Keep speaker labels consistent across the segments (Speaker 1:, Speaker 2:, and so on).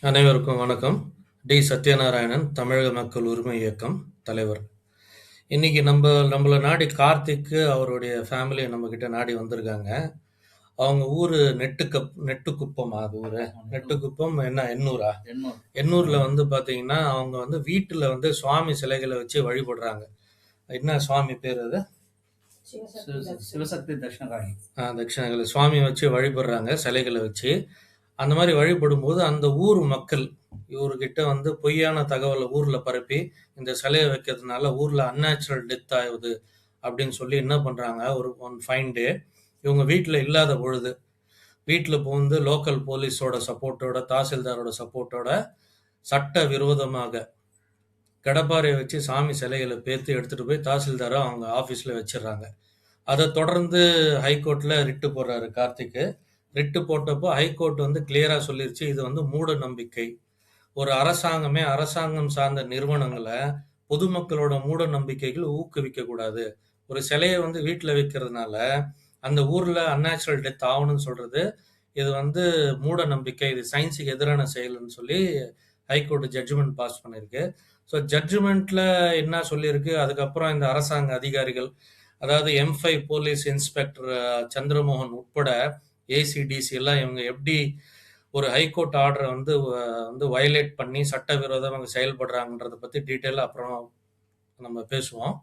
Speaker 1: அனைவருக்கும் வணக்கம். டி. சத்யநாராயணன், தமிழக மக்கள் உரிமை இயக்கம் தலைவர். இன்னைக்கு நம்மள நாடி கார்த்திக் அவருடைய ஃபேமிலி நம்மகிட்ட நாடி வந்திருக்காங்க. அவங்க ஊரு நெட்டுக்குப்பம். அது ஊரு நெட்டுக்குப்பம் என்ன எண்ணூரா? எண்ணூர்ல வந்து பாத்தீங்கன்னா அவங்க வந்து வீட்டுல வந்து சுவாமி சிலைகளை வச்சு வழிபடுறாங்க. என்ன சுவாமி பேர் அது?
Speaker 2: சிவசக்தி தட்சிணகாளி.
Speaker 1: தட்சிணகாளி சுவாமி வச்சு வழிபடுறாங்க சிலைகளை வச்சு. அந்த மாதிரி வழிபடும்போது அந்த ஊர் மக்கள் இவர்கிட்ட வந்து பொய்யான தகவலை ஊர்ல பரப்பி இந்த சிலையை வைக்கிறதுனால ஊர்ல அன்நேச்சுரல் டெத் ஆகுது அப்படின்னு சொல்லி என்ன பண்றாங்க, ஒரு ஒன் ஃபைன் டே இவங்க வீட்டுல இல்லாத பொழுது வீட்டுல புகுந்து லோக்கல் போலீஸோட சப்போர்ட்டோட, தாசில்தாரோட சப்போர்ட்டோட சட்ட விரோதமாக கடப்பாறையை வச்சு சாமி சிலைகளை பேத்து எடுத்துட்டு போய் தாசில்தாரை அவங்க ஆபீஸ்ல வச்சிடுறாங்க. அதை தொடர்ந்து ஹைகோர்ட்ல ரிட்டு போடுறாரு கார்த்திக். ரிட்டு போட்டப்போ ஹைகோர்ட் வந்து கிளியரா சொல்லிருச்சு, இது வந்து மூட நம்பிக்கை. ஒரு அரசாங்கம் சார்ந்த நிறுவனங்களை பொதுமக்களோட மூட நம்பிக்கைகள் ஊக்குவிக்க கூடாது. ஒரு சிலையை வந்து வீட்டுல வைக்கிறதுனால அந்த ஊர்ல அன்நேச்சுரல் டெத் ஆகணும்னு சொல்றது இது வந்து மூட நம்பிக்கை, இது சயின்ஸுக்கு எதிரான செயல்னு சொல்லி ஹைகோர்ட் ஜட்ஜ்மெண்ட் பாஸ் பண்ணிருக்கு. ஸோ ஜட்ஜ்மெண்ட்ல என்ன சொல்லியிருக்கு, அதுக்கப்புறம் இந்த அரசாங்க அதிகாரிகள், அதாவது M5 போலீஸ் இன்ஸ்பெக்டர் சந்திரமோகன் உட்பட ஏசிடிசி எல்லாம் இவங்க எப்படி ஒரு ஹைகோர்ட் ஆர்டரை வந்து வந்து வயலேட் பண்ணி சட்டவிரோதமாக செயல்படுறாங்கன்றதை பற்றி டீட்டெயிலாக அப்புறம் நம்ம பேசுவோம்.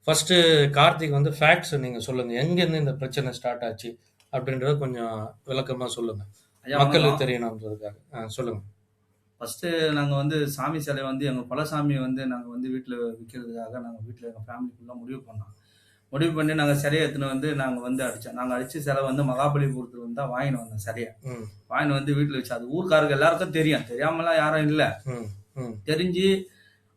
Speaker 1: ஃபர்ஸ்ட் கார்த்திக் வந்து ஃபேக்ட்ஸ் நீங்கள் சொல்லுங்கள், எங்கேருந்து இந்த பிரச்சனை ஸ்டார்ட் ஆச்சு அப்படின்றத கொஞ்சம் விளக்கமாக சொல்லுங்கள், மக்களுக்கு தெரியணுன்றதுக்காக. சொல்லுங்கள்.
Speaker 2: ஃபஸ்ட்டு நாங்கள் வந்து சாமி சிலை வந்து எங்கள் குலசாமியை வந்து நாங்கள் வந்து வீட்டில் விற்கிறதுக்காக நாங்கள் வீட்டில் எங்கள் ஃபேமிலிக்குள்ளே முடிவு பண்ணி நாங்கள் சிலையை எடுத்துன்னு வந்து நாங்கள் வந்து அடித்தோம். நாங்கள் அடித்த சிலை வந்து மகாபலிபுரத்தில் வந்து தான் வாங்கின்னு வந்தோம். சிலையை வாங்கின்னு வந்து வீட்டில் வச்சு, அது ஊருக்காரருக்கு எல்லாருக்கும் தெரியும், தெரியாமலாம் யாரும் இல்லை. தெரிஞ்சு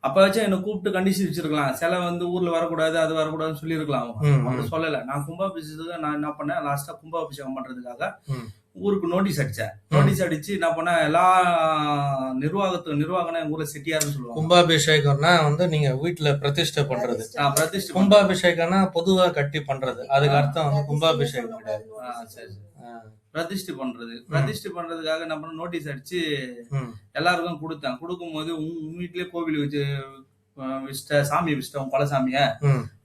Speaker 2: அப்போ வச்சு என்னை கூப்பிட்டு கண்டிச்சு வச்சிருக்கலாம், சிலை வந்து ஊரில் வரக்கூடாது, அது வரக்கூடாதுன்னு சொல்லியிருக்கலாம். அவங்க சொல்லலை. நான் கும்பாபிஷேகத்துக்கு நான் என்ன பண்ணேன், லாஸ்ட்டாக கும்பாபிஷேகம் பண்ணுறதுக்காக ஊருக்கு நோட்டீஸ் அடிச்சேன். நோட்டீஸ் அடிச்சு என்ன பண்ண, எல்லா நிர்வாகம் எங்க ஊர்ல செட்டியாருன்னு சொல்லுவாங்க.
Speaker 1: கும்பாபிஷேகம்னா வந்து நீங்க வீட்டுல பிரதிஷ்டை பண்றது. கும்பாபிஷேகம்னா பொதுவா கட்டி பண்றது, அதுக்கு அர்த்தம் வந்து கும்பாபிஷேகம் கிடையாது.
Speaker 2: பிரதிஷ்டை பண்றதுக்காக என்ன பண்ண, நோட்டீஸ் அடிச்சு எல்லாருக்கும் கொடுத்தேன். கொடுக்கும் போது உங்க வீட்லயே கோவில் வச்சு சாமி வச்சுட்டோம், குலசாமிய,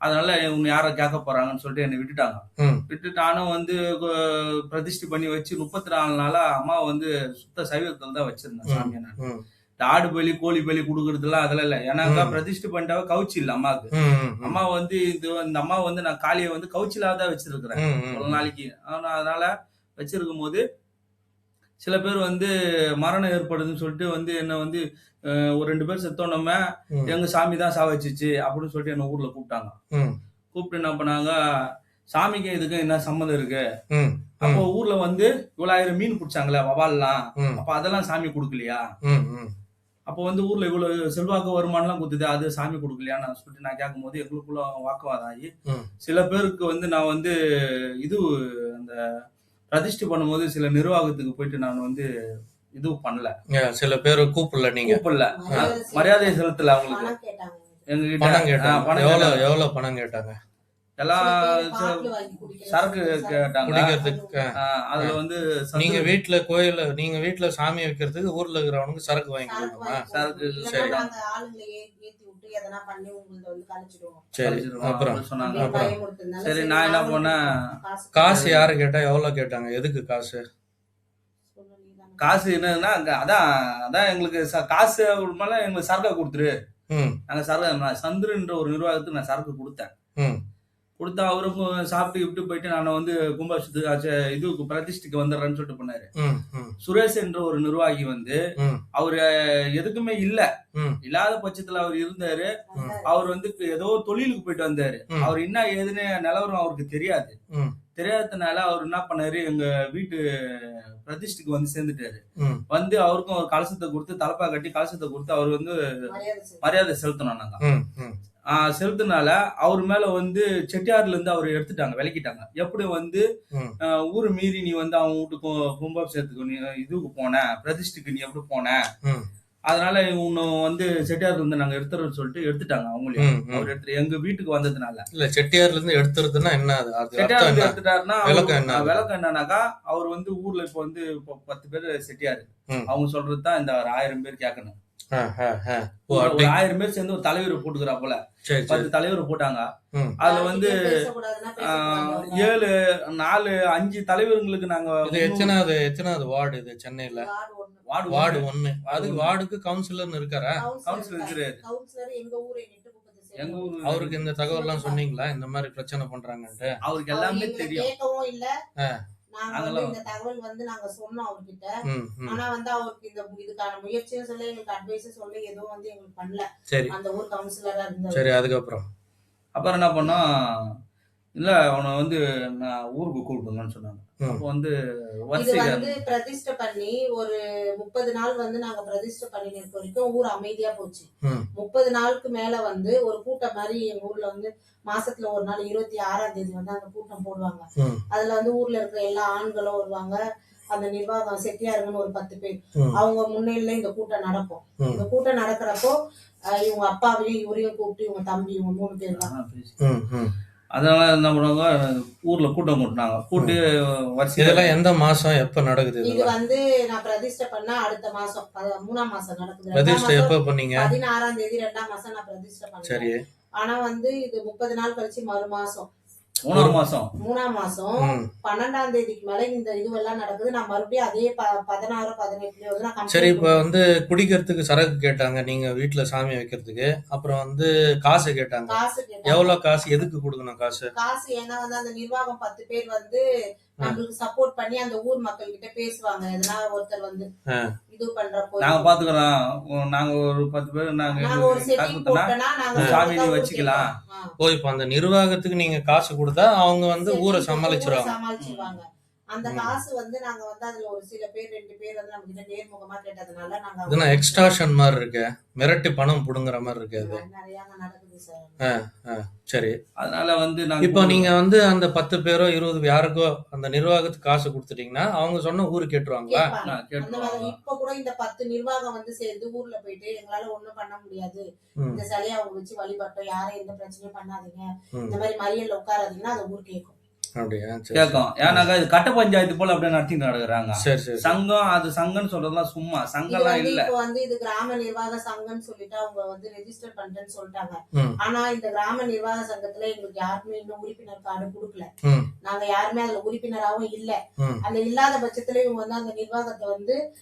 Speaker 2: அதனால இவங்க யார கேட்க போறாங்கன்னு சொல்லிட்டு என்னை விட்டுட்டாங்க. விட்டு நானும் வந்து பிரதிஷ்டை பண்ணி வச்சு 34 நாளா அம்மா வந்து சுத்த சைவத்தில் தான் வச்சிருந்தேன் சாமியை. நான் ஆடு பலி கோழி பலி கொடுக்கறதுலாம் அதெல்லாம் இல்லை. ஏன்னா பிரதிஷ்டை பண்ணிட்டாவே கவுச்சி இல்லை அம்மாவுக்கு. அம்மா வந்து இந்த அம்மா வந்து நான் காளியை வந்து கவுச்சிலாதான் வச்சிருக்கிறேன் ஒரு நாளைக்கு. அதனால வச்சிருக்கும் போது சில பேர் வந்து மரணம் ஏற்படுதுன்னு சொல்லிட்டு வந்து என்ன வந்து ஒரு 2 பேர் செத்தோன்னமே எங்க சாமி தான் சாவச்சிச்சு அப்படின்னு சொல்லிட்டு என்ன ஊர்ல கூப்பிட்டாங்க. கூப்பிட்டு என்ன பண்ணாங்க, சாமிக்கு இதுக்கு என்ன சம்மந்தம் இருக்கு, அப்போ ஊர்ல வந்து இவ்வளவு 1000 மீன் பிடிச்சாங்களே வவால்லாம், அப்ப அதெல்லாம் சாமி கொடுக்கலையா, அப்போ வந்து ஊர்ல இவ்வளவு செல்வாக்கு வருமானம்லாம் கொடுத்தது, அது சாமி கொடுக்கலையான்னு சொல்லிட்டு நான் கேட்கும் போது எங்களுக்குள்ள வாக்குவாதம் ஆகி சில பேருக்கு வந்து நான் வந்து இது அந்த பிரதிஷ்டை பண்ணும்போது சில நிர்வாகத்துக்கு போயிட்டு நான் வந்து இது பண்ணல,
Speaker 1: சில பேர் கூப்பிடல,
Speaker 2: மரியாதை செலுத்தல. அவங்களுக்கு
Speaker 1: எங்ககிட்ட எவ்வளவு பணம் கேட்டாங்க,
Speaker 2: எல்லாம் சரக்கு கேட்டாங்க குடிக்கிறதுக்கு. அதுல வந்து
Speaker 1: நீங்க வீட்டுல சாமி வைக்கிறதுக்கு ஊர்ல இருக்கிறவனுக்கு சரக்கு வாங்கி கொடுக்கணுமா? சரக்கு சரி சரி. அப்புறம்
Speaker 2: சரி நான் என்ன பண்ணேன்,
Speaker 1: காசு யாரு கேட்டா, எவ்வளவு கேட்டாங்க, எதுக்கு காசு?
Speaker 2: காசு என்னன்னா அதான் எங்களுக்கு காசு மேல எங்களுக்கு சரக்கா கொடுத்துரு. நாங்க சரக்கு சந்துருன்ற ஒரு நிர்வாகத்துக்கு நான் சரக்கு கொடுத்தேன். கொடுத்தா அவருக்கும் சாப்பிட்டு விட்டு போயிட்டு நான் வந்து கும்பாபிஷேகத்துக்கு இதுக்கு பிரதிஷ்டைக்கு வந்துடுறேன்னு சொல்லிட்டு பண்ணாரு. சுரேஷ் என்ற ஒரு நிர்வாகி வந்து அவரு எதுக்குமே இல்லாத பட்சத்துல அவர் இருந்தாரு. அவர் வந்து ஏதோ தொழிலுக்கு போயிட்டு வந்தாரு. அவர் என்ன ஏதுன்னு நிலவரம் அவருக்கு தெரியாததுனால அவர் என்ன பண்ணாரு, எங்க வீட்டு பிரதிஷ்டைக்கு வந்து சேர்ந்துட்டாரு. வந்து அவருக்கும் ஒரு கலசத்தை கொடுத்து தலப்பா கட்டி கலசத்தை கொடுத்து அவர் வந்து மரியாதை செலுத்தணும். நாங்க செலுத்தினால அவர் மேல வந்து செட்டியார்ல இருந்து அவர் எடுத்துட்டாங்க, விலக்கிட்டாங்க. எப்படி வந்து ஊரு மீறி நீ வந்து அவன் வீட்டுக்கும் கும்பாபிஷேகத்துக்கு நீ இதுக்கு போன, பிரதிஷ்டைக்கு நீ எப்படி போன, அதனால இன்னும் வந்து செட்டியார் வந்து நாங்க எடுத்துறோம்னு சொல்லிட்டு எடுத்துட்டாங்க அவங்களையும்.
Speaker 1: ம், ம்.
Speaker 2: அவர் எடுத்து எங்க வீட்டுக்கு வந்ததுனால.
Speaker 1: இல்ல செட்டியார்ல இருந்து எடுத்துறதுன்னா என்ன அது
Speaker 2: செட்டியார்
Speaker 1: அர்த்தம்
Speaker 2: வந்து
Speaker 1: என்ன?
Speaker 2: எடுத்துட்டாருன்னா
Speaker 1: விளக்கம் என்ன அதுக்கு?
Speaker 2: விளக்கம் என்னன்னாக்கா, அவர் வந்து ஊர்ல இப்போ வந்து இப்போ 10 பேர் செட்டியாரு.
Speaker 1: ம்.
Speaker 2: அவங்க சொல்றது தான் இந்த ஒரு 1000 பேர் கேட்கணும்.
Speaker 1: ஆ, ஆ, ஆ. ஓ
Speaker 2: ஒரு
Speaker 1: அப்படி.
Speaker 2: 1000 பேர் சேர்ந்து ஒரு தலைவர் போட்டுக்கிறா போல.
Speaker 1: சரி, சரி.
Speaker 2: 10 தலைவர் போட்டாங்க.
Speaker 1: ம்.
Speaker 2: அதுல வந்து
Speaker 3: யார்கிட்டயும் பேசக்கூடாதுன்னா
Speaker 2: ஆ,
Speaker 3: பேசக்கூடாது.
Speaker 2: 7 4 5 தலைவர்களுக்கு நாங்க
Speaker 1: இது எத்தனாவது வார்டு இது சென்னையில?
Speaker 3: வார்டு ஒண்ணு.
Speaker 1: Ward
Speaker 2: ward
Speaker 1: 1. அதுக்கு வார்டுக்கு கவுன்சிலர்னு இருக்காரா?
Speaker 2: கவுன்சிலர் இருக்கிறாரு.
Speaker 3: கவுன்சிலர் எங்க ஊரை
Speaker 2: எங்க ஊர்
Speaker 1: அவருக்கு இந்த தகவல்லாம் சொன்னீங்களா இந்த மாதிரி பிரச்சனை பண்றாங்கன்ட்டு?
Speaker 2: அவருக்கு எல்லாமே தெரியும்.
Speaker 3: கேட்கவும் இல்ல.
Speaker 1: ஆ.
Speaker 3: நாங்க வந்து இந்த தகவல் வந்து நாங்க சொன்னோம் அவர்கிட்ட.
Speaker 1: ம், ம்.
Speaker 3: ஆனா வந்து அவருக்கு இதுக்கான முயற்சியும் சொல்ல எங்களுக்கு அட்வைஸும் சொல்ல எதுவும் வந்து எங்களுக்கு பண்ணல.
Speaker 1: சரி,
Speaker 3: அந்த ஊர் கவுன்சிலரா இருந்தவர்.
Speaker 1: சரி. அதுக்கப்புறம்
Speaker 2: அப்புறம் என்ன பண்ணோம், இல்ல அவனை வந்து நான் ஊருக்கு கூப்பிடுங்கன்னு சொன்னாங்க.
Speaker 1: ம்.
Speaker 2: அப்போ வந்து
Speaker 3: இது
Speaker 2: வரிசையில
Speaker 3: வந்து பிரதிஷ்டை பண்ணி ஒரு 30 நாள் வந்து நாங்க பிரதிஷ்டை பண்ணி இருக்க வரைக்கும் ஊர் அமைதியா போச்சு.
Speaker 1: ம்.
Speaker 3: 30 நாளுக்கு மேல வந்து ஒரு கூட்டம் மாதிரி எங்க ஊர்ல வந்து மாசத்துல ஒரு நாள் 26ஆம் தேதி வந்து அந்த கூட்டம் போடுவாங்க.
Speaker 1: ம்.
Speaker 3: அதுல வந்து ஊர்ல இருக்கிற எல்லா ஆண்களும் வருவாங்க. அந்த நிர்வாகம் செட்டியாருங்கன்னு ஒரு 10 பேர்
Speaker 1: ம்.
Speaker 3: அவங்க முன்னிலையில இந்த கூட்டம் நடக்கும்.
Speaker 1: ம்.
Speaker 3: இந்த கூட்டம் நடக்கிறப்போ இவங்க அப்பாவையும் இவரையும் கூப்பிட்டு இவங்க தம்பி இவங்க 3 பேர் தான்.
Speaker 1: ம், ம்.
Speaker 2: அதனால என்ன பண்ணுவாங்க, ஊர்ல கூட்டம் கூட்டினாங்க. கூட்டி வரிசையில
Speaker 1: இதெல்லாம் எந்த மாசம் எப்ப நடக்குது
Speaker 3: இது
Speaker 1: இதெல்லாம்?
Speaker 3: வந்து நான் பிரதிஷ்டை பண்ணா அடுத்த மாசம் 3ஆம் மாசம் நடக்குது.
Speaker 1: பிரதிஷ்டை எப்ப பண்ணீங்க?
Speaker 3: 16ஆம் தேதி 2ஆம் மாசம் நான் பிரதிஷ்டை பண்ணேன்.
Speaker 1: சரி.
Speaker 3: ஆனா வந்து இது 30 நாள் கழிச்சு மறு மாசம்
Speaker 2: 3ஆம் மாசம்
Speaker 3: 3ஆம் மாசம்
Speaker 1: ம்.
Speaker 3: 12ஆம் தேதிக்கு மேல இந்த இதுவெல்லாம் நடக்குது. நான் மறுபடியும் அதே 16 18 வந்து நான்
Speaker 1: சரி.
Speaker 3: complaint
Speaker 1: இப்ப வந்து குடிக்கிறதுக்கு சரக்கு கேட்டாங்க நீங்க வீட்டுல சாமி வைக்கிறதுக்கு. அப்புறம் வந்து காசு கேட்டாங்க.
Speaker 3: காசு கேட்டாங்க.
Speaker 1: எவ்வளவு காசு? எதுக்கு கொடுக்கணும் காசு?
Speaker 3: காசு ஏன்னா வந்து அந்த நிர்வாகம் 10 பேர் வந்து நம்மளுக்கு சப்போர்ட் பண்ணி அந்த ஊர் மக்கள் கிட்ட பேசுவாங்க. எதனா ஒருத்தர் வந்து இது பண்றப்போ
Speaker 2: நாங்க பாத்துக்கிறோம். நாங்க ஒரு 10 பேர் நாங்க
Speaker 3: நாங்க ஒரு
Speaker 2: காசு
Speaker 3: செட்டிங்
Speaker 2: கொடுத்தோம்னா
Speaker 3: போட்டனா நாங்க
Speaker 2: சாமி நீ வச்சுக்கலாம்.
Speaker 1: ஓ இப்ப அந்த நிர்வாகத்துக்கு நீங்க காசு கொடுத்தா அவங்க வந்து ஊரை சமாளிச்சிருவாங்க.
Speaker 3: சமாளிச்சிருவாங்க. அந்த காசு வந்து நாங்க வந்து அதுல ஒரு சில பேர் 2 பேர் வந்து நம்ம கிட்ட நேர்முகமா கேட்டதுனால நாங்க
Speaker 1: இதுனா எக்ஸ்டார்ஷன் மாதிரி இருக்கு. மிரட்டி பணம் புடுங்குற மாதிரி இருக்கு அது.
Speaker 3: நிறைய நடக்குது சார்.
Speaker 1: சரி.
Speaker 2: அதனால வந்து நாங்க
Speaker 1: இப்போ நீங்க வந்து அந்த 10 பேரோ 20 யாருக்கோ அந்த நிர்வாகத்துக்கு காசு கொடுத்துட்டீங்கன்னா அவங்க சொன்ன ஊரு கேட்டுருவாங்களா?
Speaker 3: கேட்பாங்க. அந்த மாதிரி இப்ப கூட இந்த 10 நிர்வாகம் வந்து சேர்ந்து ஊர்ல போயிட்டு எங்களால ஒண்ணும் பண்ண முடியாது. இந்த சிலையை அவங்க வச்சு வழிபட்டோம். யாரும் எந்த பிரச்சனையும் பண்ணாதீங்க. இந்த மாதிரி மறியல்ல உட்காராதீங்கன்னா அந்த ஊர் கேட்கும்.
Speaker 1: அப்படியா? சரி,
Speaker 2: கேட்கும். ஏன்னாக்கா இது கட்ட பஞ்சாயத்து போல அப்படியே நடத்திட்டு நடக்குறாங்க.
Speaker 1: சரி, சரி.
Speaker 2: சங்கம் அது சங்கம்னு சொல்றதுலாம் சும்மா
Speaker 3: இது
Speaker 2: சங்கம்லாம்
Speaker 3: வந்து
Speaker 2: இல்ல.
Speaker 3: இப்ப வந்து இது கிராம நிர்வாக சங்கம்னு சொல்லிட்டு அவங்க வந்து ரெஜிஸ்டர் பண்றேன்னு சொல்லிட்டாங்க.
Speaker 1: ம்.
Speaker 3: ஆனா இந்த கிராம நிர்வாக சங்கத்துல எங்களுக்கு யாருமே இன்னும் உறுப்பினர் கார்டு கொடுக்கல.
Speaker 1: ம்.
Speaker 3: நாங்க யாருமே அதுல உறுப்பினராகவும் இல்ல.
Speaker 1: ம்.
Speaker 3: அந்த இல்லாத பட்சத்துல இவங்க வந்து அந்த நிர்வாகத்தை வந்து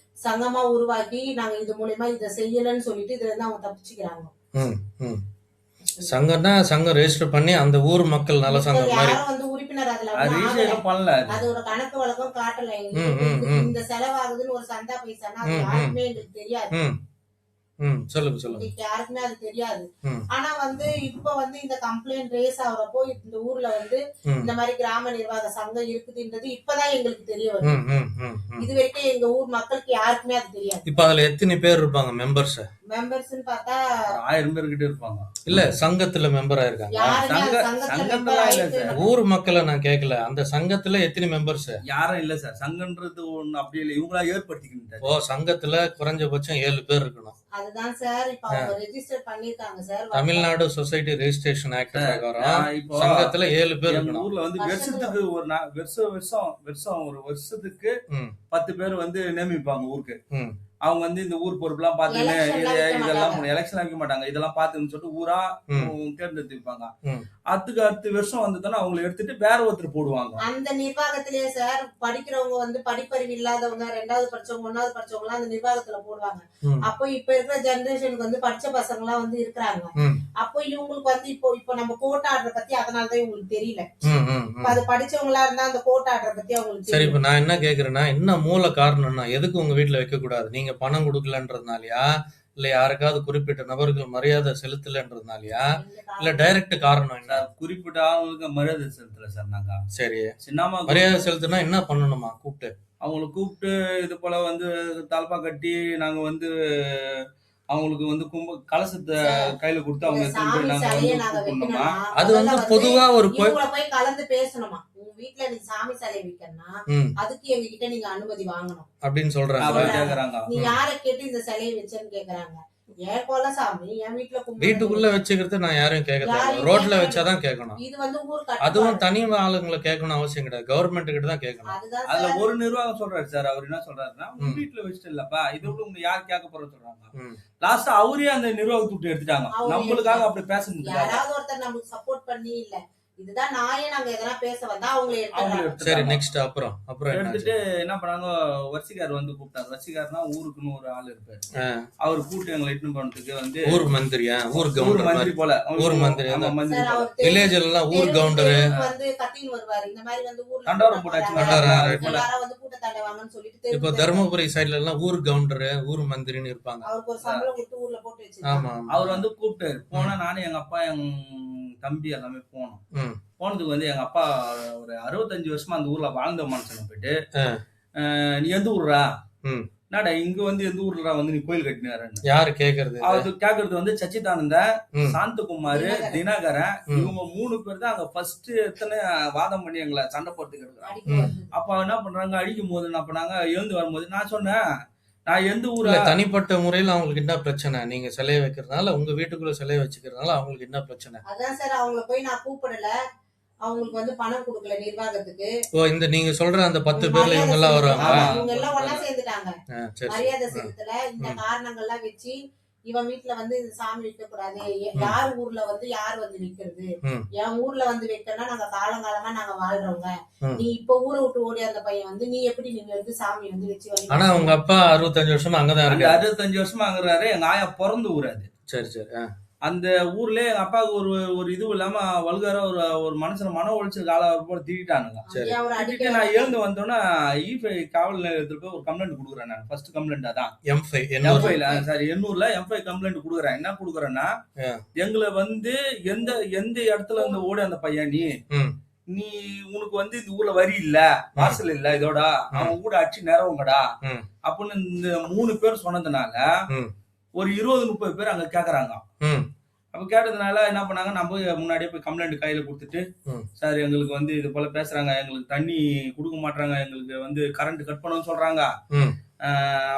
Speaker 3: சங்கமா உருவாக்கி நாங்க இது மூலியமா இதை செய்யலன்னு சொல்லிட்டு இதுல இருந்து அவங்க தப்பிச்சுக்கிறாங்க.
Speaker 1: ம். ம். சங்கம்னா சங்கம் ரெஜிஸ்டர் பண்ணி அந்த ஊர் மக்கள் நல சங்கம் மாதிரி.
Speaker 3: யாரும் வந்து உறுப்பினர் அதுல
Speaker 2: அது
Speaker 3: வந்து ஆகல.
Speaker 2: ரிஜிஸ்டர் பண்ணல.
Speaker 3: அது ஒரு கணக்கு வழக்கம் காட்டல
Speaker 1: ம், ம்,
Speaker 3: எங்களுக்கு.
Speaker 1: ம்.
Speaker 3: இந்த செலவாகுதுன்னு ஒரு சந்தா பைசானா அது
Speaker 1: ம், ம்.
Speaker 3: யாருக்குமே எங்களுக்கு தெரியாது.
Speaker 1: ம். ம். சொல்லுங்க, சொல்லுங்க.
Speaker 3: எங்களுக்கு யாருக்குமே அது தெரியாது.
Speaker 1: ம்.
Speaker 3: ஆனா வந்து இப்ப வந்து இந்த கம்ப்ளைண்ட் ரேஸ் ஆகுறப்போ இந்த ஊர்ல வந்து
Speaker 1: ம்.
Speaker 3: இந்த மாதிரி கிராம நிர்வாக சங்கம் இருக்குதுன்றது இப்பதான் எங்களுக்கு தெரிய வருது.
Speaker 1: ம். ம். ம். ம்.
Speaker 3: இது வரைக்கும் எங்க ஊர் மக்களுக்கு யாருக்குமே அது தெரியாது.
Speaker 1: இப்ப அதுல எத்தனை பேர் இருப்பாங்க மெம்பர்ஸ்?
Speaker 3: மெம்பர்ஸ்னு பார்த்தா
Speaker 2: 1000 பேர் கிட்ட இருப்பாங்க.
Speaker 1: இல்ல சங்கத்துல மெம்பர் ஆயிருக்காங்க.
Speaker 3: யாருமே அந்த சங்கத்துல
Speaker 2: சங்கத்துல
Speaker 3: member
Speaker 2: இல்ல
Speaker 3: ஆயிட்டு
Speaker 2: சார்.
Speaker 1: ஊர் மக்களை நான் கேட்கல. அந்த சங்கத்துல எத்தனை மெம்பர்ஸ்?
Speaker 2: யாரும் இல்ல சார். சங்கம்ன்றது ஒண்ணு அப்படி இல்ல. இவங்களா ஏற்படுத்திக்கிட்டாங்க.
Speaker 1: ஓ சங்கத்துல குறைஞ்சபட்சம் 7 பேர் இருக்கணும்.
Speaker 3: அதுதான் சார் இப்ப அவங்க ரெஜிஸ்டர் பண்ணிருக்காங்க sir.
Speaker 1: Tamil Nadu society registration act பிரகாரம்
Speaker 2: இப்போ
Speaker 1: சங்கத்துல 7 பேர்
Speaker 2: எங்க
Speaker 1: இருக்கணும்.
Speaker 2: ஊர்ல வந்து வருஷத்துக்கு ஒரு வருஷம் ஒரு வருஷத்துக்கு
Speaker 1: ம்.
Speaker 2: 10 பேர் வந்து நியமிப்பாங்க ஊருக்கு.
Speaker 1: ம்.
Speaker 2: அவங்க வந்து இந்த ஊர் பொறுப்புலாம் பாத்துன்னு
Speaker 3: Election எல்லாம் வைக்க
Speaker 2: இதெல்லாம்
Speaker 3: மாட்டாங்க.
Speaker 2: எலெக்ஷன் வைக்க மாட்டாங்க. இதெல்லாம் பாத்துன்னு சொல்லிட்டு ஊரா
Speaker 1: ம்.
Speaker 2: தேர்ந்தெடுத்துப்பாங்க.
Speaker 1: ம்.
Speaker 2: அதுக்கு அடுத்த வருஷம் வந்ததுன்னா அவங்களை எடுத்துட்டு வேற ஒருத்தர் போடுவாங்க.
Speaker 3: அந்த நிர்வாகத்திலேயே சார் படிக்கிறவங்க வந்து படிப்பறிவு இல்லாதவங்க 2வது படிச்சவங்க 1வது படிச்சவங்க எல்லாம் அந்த நிர்வாகத்துல போடுவாங்க.
Speaker 1: ம்.
Speaker 3: அப்போ இப்ப இருக்கிற ஜெனரேஷனுக்கு வந்து படிச்ச பசங்க எல்லாம் வந்து இருக்கிறாங்க.
Speaker 1: ம்.
Speaker 3: அப்போ இவங்களுக்கு வந்து இப்போ நம்ம கோட் ஆர்டர் பத்தி அதனாலதான் இவங்களுக்கு தெரியல.
Speaker 1: ம். ம்.
Speaker 3: இப்ப அது படிச்சவங்களா இருந்தா அந்த கோட் ஆர்டர் பத்தி அவங்களுக்கு
Speaker 1: சரி.
Speaker 3: தெரியும்.
Speaker 1: இப்ப நான் என்ன கேக்குறேன்னா என்ன மூல காரணம்னா எதுக்கு உங்க வீட்டுல வைக்க கூடாது? நீங்க பணம் கொடுக்கலன்றதுனாலயா இல்ல யாருக்காவது குறிப்பிட்ட நபர்கள் மரியாதை செலுத்தலன்றதுனாலயா இல்ல டைரக்ட் காரணம் என்ன?
Speaker 2: சார் குறிப்பிட்ட ஆளுங்களுக்கு மரியாதை செலுத்தல சார். நாங்க
Speaker 1: சரி.
Speaker 2: சின்னமா
Speaker 1: மரியாதை செலுத்தினா என்ன பண்ணணுமா? கூப்பிட்டு
Speaker 2: அவங்களை கூப்பிட்டு இது போல வந்து தலப்பா கட்டி நாங்க வந்து அவங்களுக்கு வந்து கலசத்தை கையில கொடுத்து
Speaker 3: இந்த
Speaker 2: அவங்க எடுத்துட்டு
Speaker 3: சாமி
Speaker 2: போய் நாங்க
Speaker 3: சிலையை
Speaker 2: வந்து
Speaker 3: நாங்க
Speaker 2: கூப்பிடணுமா?
Speaker 3: வைக்கணும்னா
Speaker 1: அது
Speaker 3: முதல்ல
Speaker 1: வந்து பொதுவா ஒரு
Speaker 3: இவங்கள போய் கலந்து பேசணுமா. உங்க வீட்டுல நீ சாமி சிலை வைக்கணும்னா
Speaker 1: ம்,
Speaker 3: அதுக்கு எங்க கிட்ட நீங்க அனுமதி வாங்கணும்.
Speaker 1: அப்படின்னு சொல்றாங்க.
Speaker 2: அப்படி
Speaker 3: சொல்றாங்க.
Speaker 2: கேக்குறாங்க.
Speaker 3: நீ யாரை கேட்டு இந்த சிலையை வச்சேன்னு கேக்குறாங்க. என் கொலை சாமி என் வீட்டுல
Speaker 1: வீட்டுக்குள்ள வச்சுக்கிறது நான் யாரையும் கேட்க தேவையில்ல.
Speaker 3: யாரையும்
Speaker 1: ரோட்ல
Speaker 3: கேட்க
Speaker 1: வச்சாதான் கேட்கணும்.
Speaker 3: இது வந்து ஊர்
Speaker 1: அதுவும்
Speaker 3: கட்டுப்பாடு.
Speaker 1: தனி ஆளுங்களை கேட்கணும் அவசியம் கிடையாது. கவர்மெண்ட் கிட்ட தான் கேட்கணும்.
Speaker 3: அதுதான்
Speaker 2: அதுல
Speaker 3: சார்.
Speaker 2: ஒரு நிர்வாகம் சொல்றாரு சார். அவர் என்ன சொல்றாருன்னா, உங்க
Speaker 1: ம்.
Speaker 2: வீட்டுல வச்சுட்டு இல்லப்பா, இது விட உங்க யார் கேட்க போறோம்னு சொல்றாங்க.
Speaker 1: ம்.
Speaker 2: லாஸ்டா அவரே அந்த நிர்வாகத்தை விட்டு எடுத்துட்டாங்க.
Speaker 3: அவரே
Speaker 2: நம்மளுக்காக அப்படி பேசணும்.
Speaker 3: யாராவது ஒருத்தர் நமக்கு சப்போர்ட் பண்ணி இல்ல இதுதான் நாயே நாங்க எதனா பேச வந்தா அவங்களே
Speaker 2: அவங்களே
Speaker 3: எடுத்துறாங்க.
Speaker 1: சரி,
Speaker 2: எடுத்துட்டாங்க.
Speaker 1: நெக்ஸ்ட் அப்புறம் அப்புறம் என்ன
Speaker 2: எடுத்துட்டு
Speaker 1: ஆச்சு?
Speaker 2: என்ன பண்ணாங்க, வர்ஷிகார் வந்து கூப்பிட்டாரு. வர்ஷிகார்னா ஊருக்குன்னு ஒரு ஆள் இருப்பாரு.
Speaker 1: ஆ,
Speaker 2: அவர் கூப்பிட்டு எங்களை இட்டுன்னு போனதுக்கு வந்து
Speaker 1: ஊர் மந்திரியா, ஊர்
Speaker 2: ஊர்
Speaker 1: கவுண்டர்
Speaker 2: மந்திரி
Speaker 1: மாதிரி.
Speaker 2: போல.
Speaker 1: ஊர் மந்திரி
Speaker 2: ஆமா,
Speaker 1: தான்.
Speaker 2: மந்திரி
Speaker 3: சார்
Speaker 2: போல.
Speaker 3: அவர்
Speaker 1: வில்லேஜ்ல எல்லாம் ஊர் கவுண்டரு
Speaker 3: வந்து கத்தின்னு வருவாரு. இந்த மாதிரி வந்து ஊர்ல
Speaker 2: தண்டோரம்
Speaker 3: கூட்டம்
Speaker 2: போட்டாச்சு.
Speaker 3: போடுறாங்க.
Speaker 1: தண்டோரம், right.
Speaker 3: எல்லாரும் வந்து கூட்ட தண்டவாங்கன்னு சொல்லிட்டு
Speaker 1: இப்போ
Speaker 3: தெருவுக்கு
Speaker 1: தருமபுரி சைடுல எல்லாம் ஊர் கவுண்டரு, ஊர் மந்திரின்னு இருப்பாங்க.
Speaker 3: அவருக்கு ஒரு சம்பளம் கொடுத்து ஊர்ல போட்டு வச்சிருக்காங்க.
Speaker 1: ஆமா, ஆமா.
Speaker 2: அவர் வந்து கூப்பிட்டாரு. போனா நானும் எங்க அப்பா எங்க தம்பி எல்லாமே போனோம்.
Speaker 1: ம்,
Speaker 2: போனதுக்கு வந்து எங்க அப்பா ஒரு 65 வருஷமா அந்த ஊர்ல வாழ்ந்த மனுஷனை போயிட்டு,
Speaker 1: ஆ,
Speaker 2: நீ எந்த ஊர்ரா?
Speaker 1: ம்.
Speaker 2: என்னடா இங்க வந்து எந்த ஊர்ல வந்து நீ கோயில் கட்டினாருன்னு
Speaker 1: யாரு கேக்குறது இது?
Speaker 2: அது கேக்குறது வந்து சச்சிதானந்த,
Speaker 1: ம்,
Speaker 2: சாந்தகுமார்,
Speaker 3: தினகரன்.
Speaker 2: தினகரன்,
Speaker 1: ம்.
Speaker 2: இவங்க 3 பேர் தான் அங்க ஃபர்ஸ்ட் எத்தனை வாதம் பண்ணி எங்களை சண்டை போட்டுக்கு எடுக்கிறாங்க.
Speaker 3: அடிக்க வருது.
Speaker 2: அப்ப என்ன பண்றாங்க, அடிக்கும் போது என்ன பண்ணாங்க, எழுந்து வரும்போது நான் சொன்னேன், நான் எந்த
Speaker 1: இல்ல
Speaker 2: ஊரா?
Speaker 1: தனிப்பட்ட முறையில அவங்களுக்கு என்ன பிரச்சனை? நீங்க சிலையை வைக்கிறதுனால, உங்க வீட்டுக்குள்ள சிலையை வச்சுக்கிறதுனால அவங்களுக்கு என்ன பிரச்சனை?
Speaker 3: அதான் சார் அவங்கள போய் நான் கூப்பிடல. அவங்களுக்கு வந்து பணம் கொடுக்கல நிர்வாகத்துக்கு.
Speaker 1: ஓ, இந்த நீங்க சொல்ற அந்த 10 பேர்ல
Speaker 3: மரியாதை
Speaker 1: இவங்க எல்லாம்
Speaker 3: செலுத்தல.
Speaker 1: வருவாங்க.
Speaker 2: ஆமா.
Speaker 3: இவங்க எல்லாம் ஒண்ணா சேர்ந்துட்டாங்க.
Speaker 1: ஆ, சரி,
Speaker 3: மரியாதை
Speaker 1: சரி.
Speaker 3: செலுத்தல. இந்த
Speaker 1: ம்.
Speaker 3: காரணங்கள்லாம் வச்சு இவன் வீட்டுல வந்து இந்த சாமி வைக்க கூடாது.
Speaker 1: ம்.
Speaker 3: யார் ஊர்ல வந்து யார் வந்து வைக்கிறது?
Speaker 1: ம்.
Speaker 3: என் ஊர்ல வந்து வைக்கணும்னா நாங்க காலங்காலமா நாங்க வாழ்றவங்க.
Speaker 1: ம்.
Speaker 3: நீ இப்ப ஊரை விட்டு ஓடி அந்த பையன் வந்து நீ எப்படி நீங்க வந்து சாமி வந்து வச்சு வழி
Speaker 1: ஆனா உங்க அப்பா 65 வருஷமா அங்கதான்
Speaker 2: அந்த
Speaker 1: இருக்காரு.
Speaker 2: 65 வருஷமா அங்குறாரு. எங்க ஆயா பிறந்த ஊர் அது.
Speaker 1: சரி, சரி. ஆ,
Speaker 2: அந்த ஊர்ல எங்க அப்பாவுக்கு ஒரு ஒரு இதுவும் இல்லாம வல்காரா ஒரு மனுஷன் மன உளைச்சல் கால போல திட்டானுங்க.
Speaker 1: சரி.
Speaker 3: அவர்
Speaker 2: திட்டிட்டு
Speaker 3: அடிக்க
Speaker 2: நான் எழுந்து வந்தோன்னா ஈஃபை காவல் நிலையத்துல போய் ஒரு கம்ப்ளைண்ட் கொடுக்குறேன். நான் ஃபர்ஸ்ட் கம்ப்ளைண்ட் அதான்.
Speaker 1: M5 எண்ணூறு.
Speaker 2: எஃப்ஐல சாரி எண்ணூர்ல எஃப்ஐ கம்ப்ளைண்ட் கொடுக்குறேன். என்ன கொடுக்குறேன்னா,
Speaker 1: ஆ.
Speaker 2: எங்களை வந்து எந்த எந்த இடத்துல இருந்து ஓடி அந்த பையன்
Speaker 1: ம்,
Speaker 2: நீ உனக்கு வந்து இந்த ஊர்ல வரி இல்ல, வாசல் இல்ல, இதோட அவன் கூட அடிச்சு நிறவுங்கடா
Speaker 1: ம்.
Speaker 2: அப்படின்னு இந்த 3 பேர் சொன்னதுனால
Speaker 1: ம்.
Speaker 2: ஒரு 20-30 பேர் அங்க கேக்குறாங்க.
Speaker 1: ம்.
Speaker 2: அப்ப கேட்டதுனால என்ன பண்ணாங்க, நம்ம முன்னாடியே போய் கம்ப்ளைண்ட் கையில கொடுத்துட்டு,
Speaker 1: ம்.
Speaker 2: சார் எங்களுக்கு வந்து இது போல பேசுறாங்க, எங்களுக்கு தண்ணி கொடுக்க மாட்டாங்க, எங்களுக்கு வந்து கரண்ட் கட் பண்ணணும்னு சொல்றாங்க.
Speaker 1: ம்.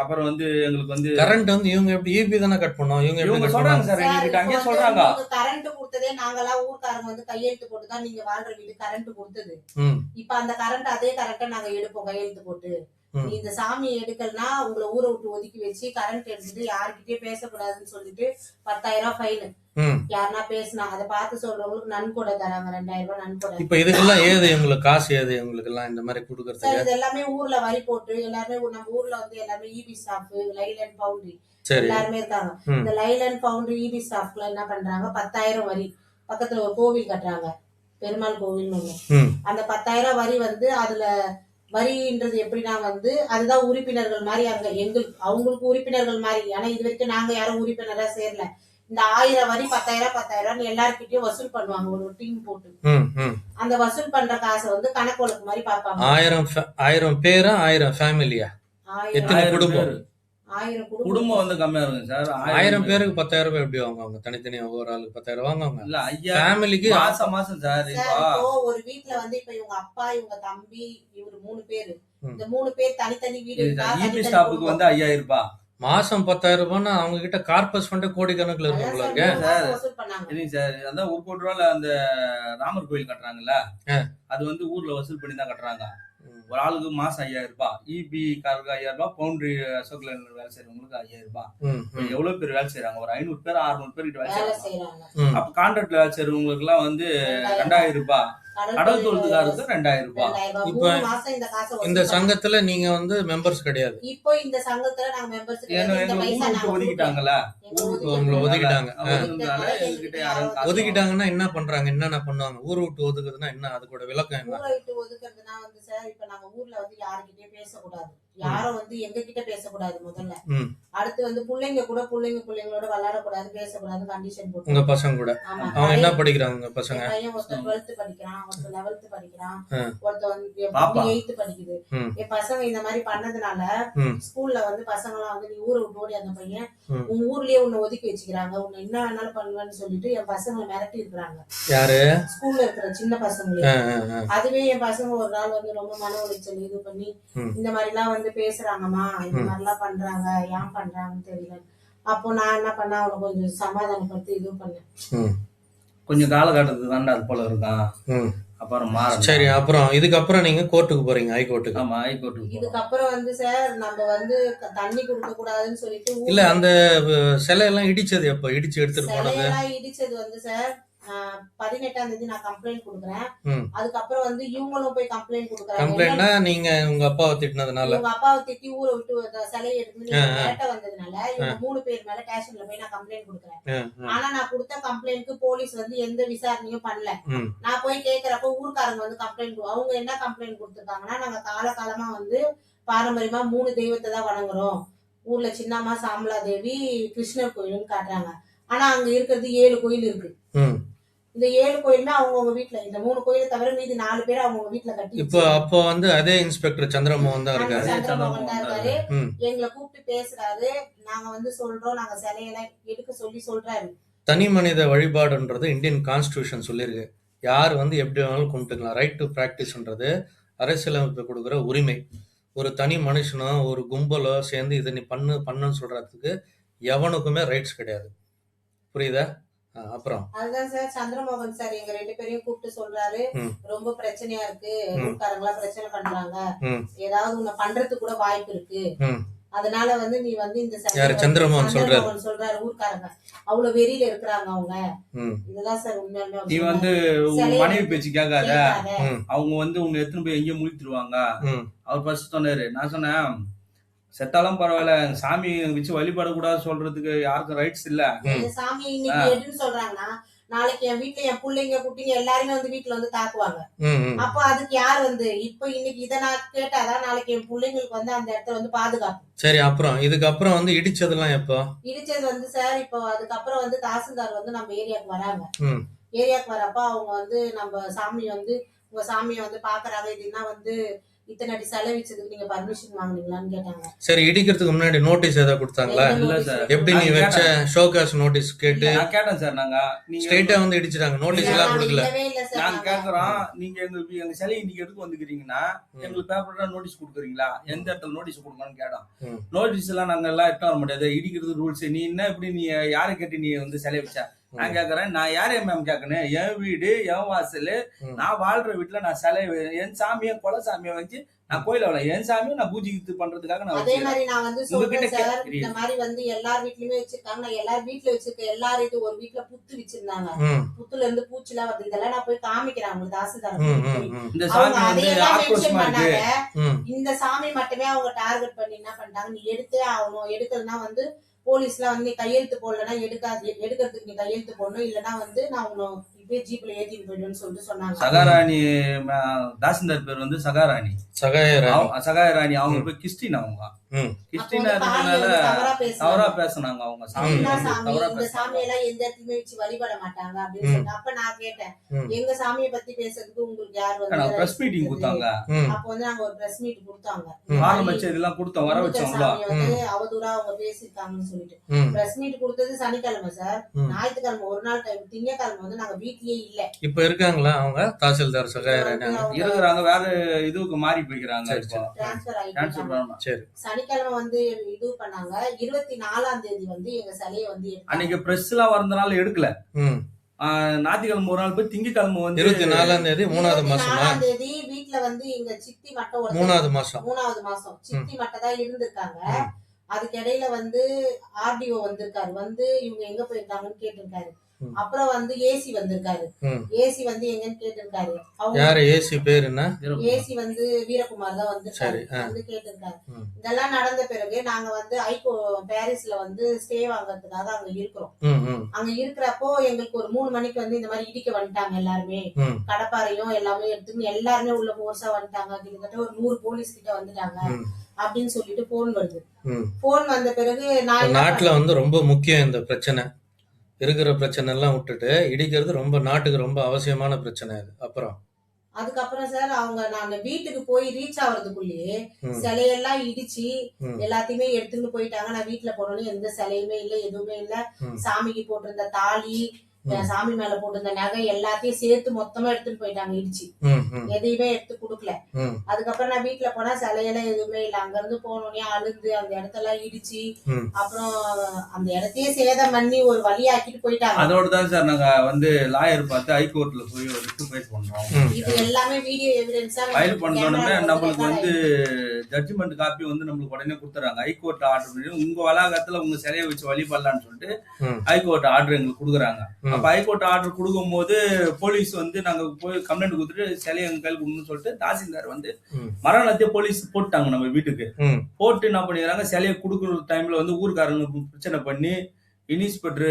Speaker 2: அப்புறம் வந்து எங்களுக்கு வந்து
Speaker 1: கரண்ட் வந்து இவங்க எப்படி ஈபி தானே கட் பண்ணோம்? இவங்க எப்படி
Speaker 2: இவங்க
Speaker 1: கட்
Speaker 2: சொல்றாங்க
Speaker 1: பண்ணுவாங்க?
Speaker 2: சார், எங்ககிட்ட அங்கேயே சொல்றாங்க.
Speaker 3: கரண்ட் கொடுத்ததே நாங்கெல்லாம் ஊர்க்காரங்க வந்து கையெழுத்து போட்டுதான் நீங்க வாழ்ற வீடு கரண்ட் கொடுத்தது.
Speaker 1: ம்.
Speaker 3: இப்ப அந்த கரண்ட் அதே கரண்ட்டை நாங்க எடுப்போம் கையெழுத்து போட்டு.
Speaker 1: ம்.
Speaker 3: நீ இந்த சாமியை எடுக்கலன்னா உங்களை ஊரை விட்டு ஒதுக்கி வச்சு கரண்ட் எடுத்துட்டு யாருக்கிட்டயும் பேசக்கூடாதுன்னு சொல்லிட்டு 10,000 ஃபைன்.
Speaker 1: ம்.
Speaker 3: யாருன்னா பேசினா அதை பார்த்து சொல்றவங்களுக்கு நன்கொடை தராங்க. 2,000 ரூபாய் நன்கொடை.
Speaker 1: இப்ப இதுக்கெல்லாம் ஏது உங்களுக்கு காசு? ஏது உங்களுக்கு எல்லாம் இந்த மாதிரி
Speaker 3: சார்
Speaker 1: கொடுக்கறதுக்கு?
Speaker 3: இது எல்லாமே ஊர்ல வரி போட்டு எல்லாருமே நம்ம ஊர்ல வந்து எல்லாமே இபி ஸ்டாஃப், லைலன் பவுண்டரி
Speaker 1: சரி.
Speaker 3: எல்லாருமே இருக்காங்க.
Speaker 1: ம்.
Speaker 3: இந்த லைலன் பவுண்டரி இபி ஸ்டாஃப்ல என்ன பண்றாங்க, 10,000 வரி. பக்கத்துல ஒரு கோவில் கட்டுறாங்க, பெருமாள் கோவில்னு ஒண்ணு.
Speaker 1: ம்.
Speaker 3: அந்த 10,000 வரி வந்து அதுல வரின்றது எப்படின்னா வந்து அதுதான் உறுப்பினர்கள் மாதிரி அங்க எங்களுக்கு அவங்களுக்கு உறுப்பினர்கள் மாதிரி. ஆனா இது வரைக்கும் நாங்க யாரும் உறுப்பினரா சேரல. இந்த 1000 வரி 10,000 எல்லார்கிட்டயும் வசூல் பண்ணுவாங்க ஒரு டீம் போட்டு.
Speaker 1: ம். ம்.
Speaker 3: அந்த வசூல் பண்ற காசை வந்து கணக்கு வழக்கு மாதிரி பார்ப்பாங்க.
Speaker 1: 1000 பேரா 1000 ஃபேமிலியா?
Speaker 3: 1000
Speaker 1: எத்தனை
Speaker 2: 1000
Speaker 1: குடும்பம்?
Speaker 2: பேரு.
Speaker 3: 1000
Speaker 2: குடும்பம் வந்து கம்மியா இருக்கும் சார்.
Speaker 1: 1000 பேருக்கு 10,000 ரூபாய் எப்படி வாங்குவாங்க? தனித்தனியா ஒவ்வொரு ஆளுக்கு 10,000 வாங்குவாங்க.
Speaker 2: இல்ல ஐயா,
Speaker 1: ஃபேமிலிக்கு
Speaker 2: மாசம் மாசம் சார்.
Speaker 3: சார்,
Speaker 2: இப்போ
Speaker 3: இப்போ ஒரு வீட்ல வந்து இப்ப இவங்க அப்பா, இவங்க தம்பி, இவரு 3 பேரு.
Speaker 1: ம்.
Speaker 3: இந்த 3 பேர் தனித்தனி வீடு இருக்கா,
Speaker 2: இபி
Speaker 3: தனித்தனி
Speaker 2: ஸ்டாப்புக்கு
Speaker 3: குடும்பம்.
Speaker 2: வந்து 5000 ரூபாய்.
Speaker 1: மாசம் 10,000 ரூபாய்னா அவங்க கிட்ட கார்பஸ் ஃபண்டே கோடிக்கணக்குல
Speaker 3: அதான்
Speaker 1: இருக்கும் போல
Speaker 3: சார்
Speaker 1: இருக்கு.
Speaker 3: 3 மாசம் வசூல் பண்ணாங்க.
Speaker 2: இல்லைங்க சார், அதான் 1 கோடி ரூபாய்ல அந்த ராமர் கோயில் கட்டுறாங்கல்ல,
Speaker 1: ஆ.
Speaker 2: அது வந்து ஊர்ல வசூல் பண்ணி தான் கட்டுறாங்க.
Speaker 1: ம்.
Speaker 2: ஒரு ஆளுக்கு மாசம் 5000 ரூபாய். இபி காருக்கு 5000 ரூபாய், பவுண்டரி அசோக் லைன்ல வேலை செய்யறவங்களுக்கு 5000 ரூபாய்.
Speaker 1: ம்.
Speaker 2: இப்ப எவ்வளவு பேர் வேலை செய்யறாங்க? ஒரு 500 பேர் 600 பேர் கிட்ட வேலை
Speaker 3: வேலை
Speaker 2: செய்யறாங்க.
Speaker 3: செய்யறாங்க.
Speaker 1: ம்.
Speaker 2: அப்ப கான்ட்ராக்ட்ல வேலை செய்யறவங்களுக்கு எல்லாம் வந்து 2000 ரூபாய், கடல் தொழுதுக்காருக்கு 2000 ரூபாய்.
Speaker 3: 2000 ரூபாய்.
Speaker 1: இப்ப
Speaker 3: 3 மாசம் இந்த காசை வசூல்
Speaker 1: இந்த
Speaker 3: பண்ணாங்க.
Speaker 1: சங்கத்துல நீங்க வந்து மெம்பர்ஸ் கிடையாது.
Speaker 3: இப்போ இந்த சங்கத்துல நாங்க மெம்பர்ஸ்
Speaker 2: ஏன்னா
Speaker 3: இந்த
Speaker 2: எங்க
Speaker 3: பைசா
Speaker 2: ஊருக்கு
Speaker 3: நாங்க
Speaker 2: ஒதுக்கிட்டாங்கல்ல,
Speaker 1: உங்களை ஒதுக்கிட்டாங்க.
Speaker 2: ஒதுக்கினால எங்ககிட்ட யாரும் காசு
Speaker 1: ஒதுக்கிட்டாங்கன்னா என்ன பண்றாங்க? என்னென்ன பண்ணுவாங்க? ஊரை விட்டு ஒதுக்குதுன்னா என்ன? அது கூட விளக்கம் என்ன?
Speaker 3: ஊரை விட்டு ஒதுக்குறதுனா வந்து சார் இப்ப நாங்க ஊர்ல வந்து யாருக்கிட்டயும் பேசக்கூடாது. யாரும் வந்து எங்க கிட்ட பேசக்கூடாது முதல்ல.
Speaker 1: ம்.
Speaker 3: அடுத்து வந்து பிள்ளைங்களோட விளையாடக்கூடாது, பேசக்கூடாது கண்டிஷன் போட்டு.
Speaker 1: உங்க பசங்க கூட
Speaker 3: ஆமா.
Speaker 1: அவங்க என்ன படிக்கிறாங்க உங்க பசங்க?
Speaker 3: என் பையன் ஒருத்தர் 12th படிக்கிறான், ஒருத்தர் 11th படிக்கிறான், ஒருத்தர் வந்து
Speaker 2: பாப்பா
Speaker 3: 8th படிக்குது. என் பசங்க இந்த மாதிரி பண்ணதுனால ஸ்கூல்ல வந்து பசங்க எல்லாம் வந்து நீ ஊரை விட்டு ஓடி அந்த பையன் உன் ஊர்லயே உன்னை ஒதுக்கி வச்சுக்கிறாங்க, உன்னை என்ன வேணாலும் பண்ணுவேன்னு சொல்லிட்டு என் பசங்களை மிரட்டி இருக்கிறாங்க.
Speaker 1: யாரு?
Speaker 3: ஸ்கூல்ல இருக்கிற சின்ன பசங்களே. அதுவே என் பசங்க ஒரு நாள் வந்து ரொம்ப மன உளைச்சல் இது பண்ணி இந்த மாதிரி எல்லாம் வந்து பேசுறாங்கம்மா, இந்த மாதிரி எல்லாம் பண்றாங்க, ஏன் பண்றாங்கன்னு தெரியல. அப்போ நான் என்ன பண்ண, அவனை கொஞ்சம் சமாதானப்படுத்தி இது பண்ணேன்.
Speaker 2: கொஞ்சம் காலகட்டத்துக்கு தாண்டா அது போல இருக்கான். அப்புறம் மாறும்.
Speaker 1: சரி, அப்புறம் இதுக்கப்புறம் நீங்க கோர்ட்டுக்கு போறீங்க, ஹைகோர்ட்டுக்கு.
Speaker 2: ஆமா, ஹைகோர்ட்டுக்கு.
Speaker 3: இதுக்கப்புறம் வந்து சார் நம்ம வந்து தண்ணி கொடுக்க கூடாதுன்னு சொல்லிட்டு
Speaker 1: இல்ல அந்த சிலையெல்லாம் இடிச்சது எப்ப இடிச்சு எடுத்துட்டு போனது?
Speaker 3: சிலையெல்லாம் இடிச்சது வந்து சார் 18ஆம் தேதி நான் கம்ப்ளைண்ட் கொடுக்குறேன். அதுக்கப்புறம் வந்து இவங்களும் போய் கம்ப்ளைண்ட் கொடுக்குறாங்க.
Speaker 1: கம்ப்ளைண்ட்னா நீங்க உங்க அப்பாவை திட்டினதுனால?
Speaker 3: உங்க அப்பாவை திட்டி ஊரை விட்டு சிலையை எடுத்து மிரட்ட வந்ததுனால இவங்க 3 பேர் மேல ஸ்டேஷன்ல போய் நான் கம்ப்ளைண்ட் கொடுக்குறேன். ஆனா நான் கொடுத்த கம்ப்ளைண்ட்க்கு போலீஸ் வந்து எந்த விசாரணையும் பண்ணல. நான் போய் கேக்குறப்ப ஊர்க்காரங்க வந்து கம்ப்ளைண்ட் அவங்க என்ன கம்ப்ளைண்ட் கொடுத்துருக்காங்கன்னா, நாங்க காலகாலமா வந்து பாரம்பரியமா 3 தெய்வத்தை தான் வணங்குறோம். ஊர்ல சின்னம்மா, சாமலா தேவி, கிருஷ்ணர் கோயில்னு காட்டுறாங்க. ஆனா அங்க இருக்கிறது 7 கோயில் இருக்கு. இந்த 7 கோயிலுமே அவங்கவுங்க வீட்டுல, இந்த 3 கோயிலை தவிர மீதி 4 பேர் அவங்கவுங்க வீட்டுல கட்டி.
Speaker 1: அப்போ வந்து அதே இன்ஸ்பெக்டர் சந்திரமோகன் தான் இருக்காரு.
Speaker 3: சந்திரமோகன் தான் இருக்காரு. எங்களை கூப்பிட்டு பேசுறாரு. நாங்க வந்து சொல்றோம், நாங்க சிலையெல்லாம் எடுக்க சொல்லி சொல்றாரு.
Speaker 1: தனி மனித வழிபாடுன்றது இந்தியன் கான்ஸ்டிடியூஷன் சொல்லியிருக்கு. யார் வந்து எப்படி வேணாலும் கும்பிட்டுக்கலாம். ரைட் டு பிராக்டிஸ்ன்றது அரசியலமைப்பு கொடுக்குற உரிமை. ஒரு தனி மனுஷனோ ஒரு கும்பலோ சேர்ந்து இதை நீ பண்ணுன்னு சொல்றதுக்கு எவனுக்குமே ரைட்ஸ் கிடையாது. புரியுதா? அப்புறம்
Speaker 3: அதுதான் சார் சந்திரமோகன் சார் எங்க 2 பேரையும் கூப்பிட்டு சொல்றாரு, ரொம்ப பிரச்சனையா இருக்கு, ஊர்க்காரங்களா பிரச்சனை பண்றாங்க, ஏதாவது உன்னை பண்றதுக்கு கூட வாய்ப்பு இருக்கு, அதனால வந்து நீ வந்து இந்த
Speaker 1: சந்திரமோகன்
Speaker 3: சொல்றாரு. ஊர்க்காரங்க அவ்வளவு வெறியில இருக்கிறாங்க அவங்க. இதுதான் சார் உண்மையான.
Speaker 2: நீ வந்து மனைவி பேச்சு கேட்காத, அவங்க வந்து உன்னை எத்தனை போய் எங்கேயும் முழித்துருவாங்க. அவர் ஃபர்ஸ்ட் சொன்னாரு. நான் சொன்னேன், செத்தாலும் பரவாயில்ல, சாமி வச்சு வழிபடக்கூடாது சொல்றதுக்கு யாருக்கும் ரைட்ஸ் இல்ல.
Speaker 3: சாமி இன்னைக்கு எதுன்னு சொல்றாங்கன்னா, நாளைக்கு என் வீட்டுல என் பிள்ளைங்க குட்டிங்க எல்லாருமே வந்து வீட்டுல வந்து தாக்குவாங்க. அப்ப அதுக்கு யார் வந்து இப்ப இன்னைக்கு இதை நான் கேட்டாதான் நாளைக்கு என் பிள்ளைங்களுக்கு வந்து அந்த இடத்துல வந்து பாதுகாப்பு.
Speaker 1: சரி, அப்புறம் இதுக்கப்புறம் வந்து இடிச்சதெல்லாம் எப்போ?
Speaker 3: இடிச்சது வந்து சார் இப்போ அதுக்கப்புறம் வந்து தாசில்தார் வந்து நம்ம ஏரியாவுக்கு வராங்க. ஏரியாவுக்கு வரப்ப அவங்க வந்து நம்ம சாமி வந்து உங்க சாமியை வந்து பாக்குறாங்க. இதுனா வந்து இத்தனை அடி செலவிச்சதுக்கு நீங்க பர்மிஷன் வாங்குனீங்களான்னு கேட்டாங்க.
Speaker 1: சரி, இடிக்கிறதுக்கு முன்னாடி நோட்டீஸ் ஏதாவது கொடுத்தாங்களா?
Speaker 2: இல்ல சார்.
Speaker 1: எப்படி நீ வச்ச ஷோகாஸ் நோட்டீஸ் கேட்டு?
Speaker 2: நான் கேட்டேன் சார். நாங்க
Speaker 1: ஸ்ட்ரைட்டா வந்து இடிச்சிட்டாங்க, நோட்டீஸ் எல்லாம் கொடுக்கல.
Speaker 2: நாங்க கேக்குறோம், நீங்க எங்க சிலை இன்னைக்கு எடுத்து வந்துக்கிறீங்கன்னா எங்களுக்கு பேப்பர்ல நோட்டீஸ் கொடுக்குறீங்களா, எந்த இடத்துல நோட்டீஸ் கொடுக்கணும்னு கேட்டோம். நோட்டீஸ் எல்லாம் நாங்க எல்லாம் எடுத்து வர முடியாது, இடிக்கிறது ரூல்ஸ். நீ என்ன இப்படி நீ யாரை கேட்டு நீ வந்து சிலை வச்ச? நான் கேக்குறேன், நான் யாரையும் மேம் கேட்கணும்? என் வீடு, என் வாசல், நான் வாழ்ற வீட்டுல நான் சிலை, என் சாமியை கொலை சாமியை வச்சு நான் கோயில வரல, என் சாமியும் நான் பூஜை பண்றதுக்காக நான்
Speaker 3: அதே மாதிரி நான் வந்து சொல்றேன் சார். இந்த மாதிரி வந்து எல்லார் வீட்லயுமே வச்சிருக்காங்க. நான் எல்லார் வீட்டுல வச்சிருக்க எல்லாரும் இது ஒரு வீட்டுல புத்து வச்சிருந்தாங்க. புத்துல இருந்து பூச்சி எல்லாம் வருது. இதெல்லாம் நான் போய் காமிக்கிறேன் அவங்க தாசில்தார். இந்த சாமி மட்டுமே அவங்க டார்கெட் பண்ணி என்ன பண்ணிட்டாங்க, நீ எடுத்தே ஆகணும், எடுக்கிறதுனா வந்து போலீஸ்ல வந்து நீ கையெழுத்து போடலன்னா எடுக்கிறதுக்கு நீ கையெழுத்து போடணும், இல்லன்னா வந்து நான் உன்னை இப்பயே ஜீப்ல ஏத்திட்டு போயிடுன்னு சொல்லிட்டு சொன்னாங்க.
Speaker 2: சகாராணி தாசில்தார் பேர் வந்து சகாராணி. சகாராணி அவங்க போய் கிறிஸ்டின். அவங்க கிறிஸ்டினா இருந்தனால தவறா பேசினாங்க. அவங்க
Speaker 3: இந்த சாமியெல்லாம் எந்த இடத்துலயுமே வச்சு வழிபட மாட்டாங்க அப்படின்னு சொன்னா. அப்ப நான் கேட்டேன், எங்க சாமியை பத்தி பேசுறதுக்கு உங்களுக்கு யார் வந்து
Speaker 2: பிரஸ் மீட்டிங் கொடுத்தாங்க.
Speaker 3: அப்ப வந்து நாங்க ஒரு பிரஸ் மீட் கொடுத்தாங்க.
Speaker 2: இதெல்லாம் கொடுத்தோம், வர வச்சோம்ல.
Speaker 3: அவதூறா அவங்க பேசிருக்காங்கன்னு சொல்லிட்டு பிரஸ் மீட் கொடுத்தது சனிக்கிழமை சார். ஞாயிற்றுக்கிழமை ஒரு நாள் டைம், திங்கக்கிழமை வந்து நாங்க வீட்லயே இல்ல.
Speaker 1: இப்ப இருக்காங்களா அவங்க தாசில்தார் சகாராணி?
Speaker 2: இருக்கிறாங்க, வேற இதுக்கு மாறி போய்க்கிறாங்க.
Speaker 3: சனிக்கிழமை வந்து இது பண்ணாங்க. 24ஆம் தேதி வந்து எங்க சிலையை வந்து
Speaker 2: அன்னைக்கு பிரஸ் எல்லாம் வரதுனால எடுக்கல. ஞாயிற்றுக்கிழமை ஒரு நாள் போய் திங்கக்கிழமை வந்து
Speaker 1: 24ஆம் தேதி 3வது மாசம்
Speaker 3: வீட்டுல வந்து எங்க சித்தி மட்டும்
Speaker 1: 3வது மாசம்
Speaker 3: சித்தி மட்டும் தான் இருந்திருக்காங்க. அதுக்கு இடையில வந்து ஆர்டிஓ வந்திருக்காரு. வந்து இவங்க எங்க போயிருக்காங்கன்னு கேட்டிருக்காரு. அப்புறம் வந்து ஏசி வந்திருக்காரு. ஏசி வந்து எங்கன்னு கேட்டிருக்காரு.
Speaker 1: யாரு ஏசி பேர் என்ன?
Speaker 3: ஏசி வந்து வீரகுமார் தான் வந்திருக்காரு. வந்து கேட்டிருக்காரு. இதெல்லாம் நடந்த பிறகு நாங்க வந்து பாரிஸ்ல வந்து ஸ்டே வாங்கறதுக்காக அங்க இருக்கிறோம். அங்க இருக்கிறப்போ எங்களுக்கு ஒரு 3 மணிக்கு வந்து இந்த மாதிரி இடிக்க வந்துட்டாங்க. எல்லாருமே கடப்பாறையும் எல்லாமே எடுத்துன்னு எல்லாருமே உள்ள போர்ஸா வந்துட்டாங்க. கிட்டத்தட்ட ஒரு 100 போலீஸ் கிட்ட வந்துட்டாங்க. அப்படின்னு சொல்லிட்டு போன் வருது.
Speaker 1: ம்.
Speaker 3: போன் வந்த பிறகு நான் என்ன
Speaker 1: நாட்டுல வந்து ரொம்ப முக்கியம் இந்த பிரச்சனை. இருக்கிற பிரச்சனை எல்லாம் விட்டுட்டு இடிக்கிறது ரொம்ப நாட்டுக்கு ரொம்ப அவசியமான பிரச்சனை அது. அப்புறம்
Speaker 3: அதுக்கப்புறம் சார் அவங்க நாங்க வீட்டுக்கு போய் ரீச் ஆகுறதுக்குள்ளேயே
Speaker 1: ம்,
Speaker 3: சிலையெல்லாம் இடிச்சு
Speaker 1: ம்,
Speaker 3: எல்லாத்தையுமே எடுத்துட்டு போயிட்டாங்க. நான் வீட்டுல போனோன்னு எந்த சிலையுமே இல்ல, எதுவுமே இல்ல.
Speaker 1: ம்,
Speaker 3: சாமிக்கு போட்டிருந்த தாலி,
Speaker 1: ம்,
Speaker 3: சாமி மேல போட்டிருந்த நகை எல்லாத்தையும் சேர்த்து மொத்தமா எடுத்துட்டு போயிட்டாங்க இடிச்சு.
Speaker 1: ம், ம்,
Speaker 3: எதையுமே எடுத்து கொடுக்கல.
Speaker 1: ம்,
Speaker 3: அதுக்கப்புறம் நான் வீட்டுல போனா சிலையெல்லாம் எதுவுமே இல்ல. அங்க இருந்து போனோடனே அழுந்து அந்த இடத்தெல்லாம் இடிச்சு
Speaker 1: ம்.
Speaker 3: அப்புறம் அந்த இடத்தையே சேதம் பண்ணி ஒரு வழியாக்கிட்டு போயிட்டாங்க.
Speaker 2: அதோட தான் சார் நாங்க வந்து லாயர் பார்த்து ஹைகோர்ட்ல போய் ஒரு ரிட்டு ஃபைல் பண்றோம்.
Speaker 1: ம்.
Speaker 3: இது எல்லாமே வீடியோ எவிடன்ஸா
Speaker 2: ஃபைல் பண்ணோடனே நம்மளுக்கு வந்து ஜட்ஜ்மெண்ட் காப்பி வந்து நம்மளுக்கு உடனே கொடுத்துறாங்க. ஹைகோர்ட் ஆர்டர் பண்ணி உங்க வளாகத்துல உங்க சிலையை வச்சு வழிபடலாம்னு சொல்லிட்டு
Speaker 1: ம்,
Speaker 2: ஹைகோர்ட் ஆர்டர் எங்களுக்கு கொடுக்குறாங்க.
Speaker 1: ம்.
Speaker 2: அப்ப ஹைகோர்ட் ஆர்டர் கொடுக்கும் போது போலீஸ் வந்து நாங்க போய் கம்ப்ளைண்ட் கொடுத்துட்டு சிலையை எங்க கையில் கொடுக்கணும்னு சொல்லிட்டு தாசில்தார் வந்து
Speaker 1: ம்,
Speaker 2: மரணத்தை போலீஸ் போட்டாங்க நம்ம வீட்டுக்கு.
Speaker 1: ம்,
Speaker 2: போட்டு என்ன பண்ணிடுறாங்க, சிலையை கொடுக்குற டைம்ல வந்து ஊர்க்காரங்க பிரச்சனை பண்ணி இன்ஸ்பெக்டர்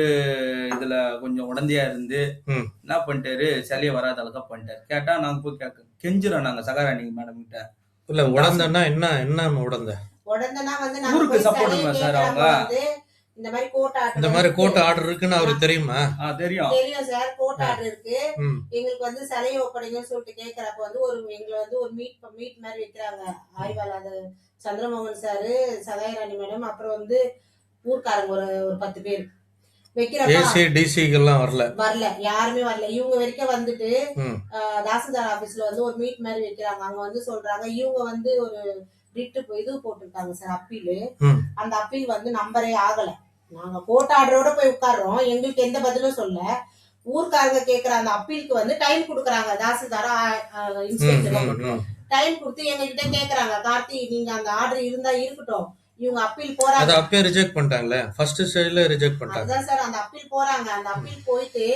Speaker 2: இதுல கொஞ்சம் உடந்தையா இருந்து
Speaker 1: ம்.
Speaker 2: என்ன பண்ணிட்டாரு, சிலையை வராத அளவுக்கு பண்ணிட்டாரு. கேட்டா நாங்க போய் கேஞ்சிரோம் நாங்க சகாராணி மேடம் கிட்ட.
Speaker 1: இல்ல உடந்தன்னா என்ன உடந்த?
Speaker 3: உடனேனா வந்து நாங்க
Speaker 2: ஊருக்கு
Speaker 3: போய்
Speaker 2: support
Speaker 3: சிலையை
Speaker 2: பண்ணுவா சார்
Speaker 3: கேட்கறப்ப
Speaker 2: அவங்க.
Speaker 3: வந்து இந்த மாதிரி கோர்ட்
Speaker 1: இந்த
Speaker 3: ஆர்டர்
Speaker 1: மாதிரி கோர்ட் ஆர்டர் இருக்குன்னு அவருக்கு தெரியுமா?
Speaker 2: தெரியும்.
Speaker 3: தெரியும் சார். கோர்ட் ஆர்டர் இருக்கு,
Speaker 1: ம்,
Speaker 3: எங்களுக்கு வந்து சிலையை ஒப்படைங்கன்னு சொல்லிட்டு கேட்கறப்ப வந்து எங்களை வந்து ஒரு மீட் மாதிரி வைக்கிறாங்க. ஆய்வாளர் சந்திரமோகன் சாரு, சகாயராணி மேடம், அப்புறம் வந்து ஊர்க்காரங்க ஒரு 10 பேர் வைக்கிறப்ப
Speaker 1: ஏசி டிசிக்கெல்லாம் வரல.
Speaker 3: வரல, யாருமே வரல. இவங்க வரைக்கும் வந்துட்டு
Speaker 1: ம்,
Speaker 3: தாசில்தார் ஆபீஸ்ல வந்து ஒரு மீட் மாதிரி வைக்கிறாங்க. அங்க வந்து சொல்றாங்க இவங்க வந்து ஒரு ரிட்டு இது போட்டிருக்காங்க சார், அப்பீல்.
Speaker 1: ம்,
Speaker 3: அந்த அப்பீல் வந்து நம்பரே ஆகல. நாங்க கோர்ட் ஆர்டரோட போய் உட்கார்றோம், எங்களுக்கு எந்த பதிலும் சொல்ல. ஊர்க்காரங்க கேக்குற அந்த அப்பீலுக்கு வந்து டைம் கொடுக்குறாங்க. தாசில்தாரா
Speaker 1: ம்,
Speaker 3: இன்ஸ்பெக்டர்
Speaker 1: ம், ம்.
Speaker 3: டைம் கொடுத்து எங்க கிட்ட கேக்குறாங்க, கார்த்தி நீங்க அந்த ஆர்டர் இருந்தா இருக்கட்டும், இவங்க அப்பீல்
Speaker 1: அத
Speaker 3: போறாங்க.
Speaker 1: அப்பயே ரிஜெக்ட் பண்ணிட்டாங்களே, ஃபர்ஸ்ட் ஸ்டேஜ்ல ரிஜெக்ட் பண்ணிட்டாங்க.
Speaker 3: அதுதான் சார், அந்த அப்பீல் போறாங்க. அந்த அப்பீல் போயிட்டு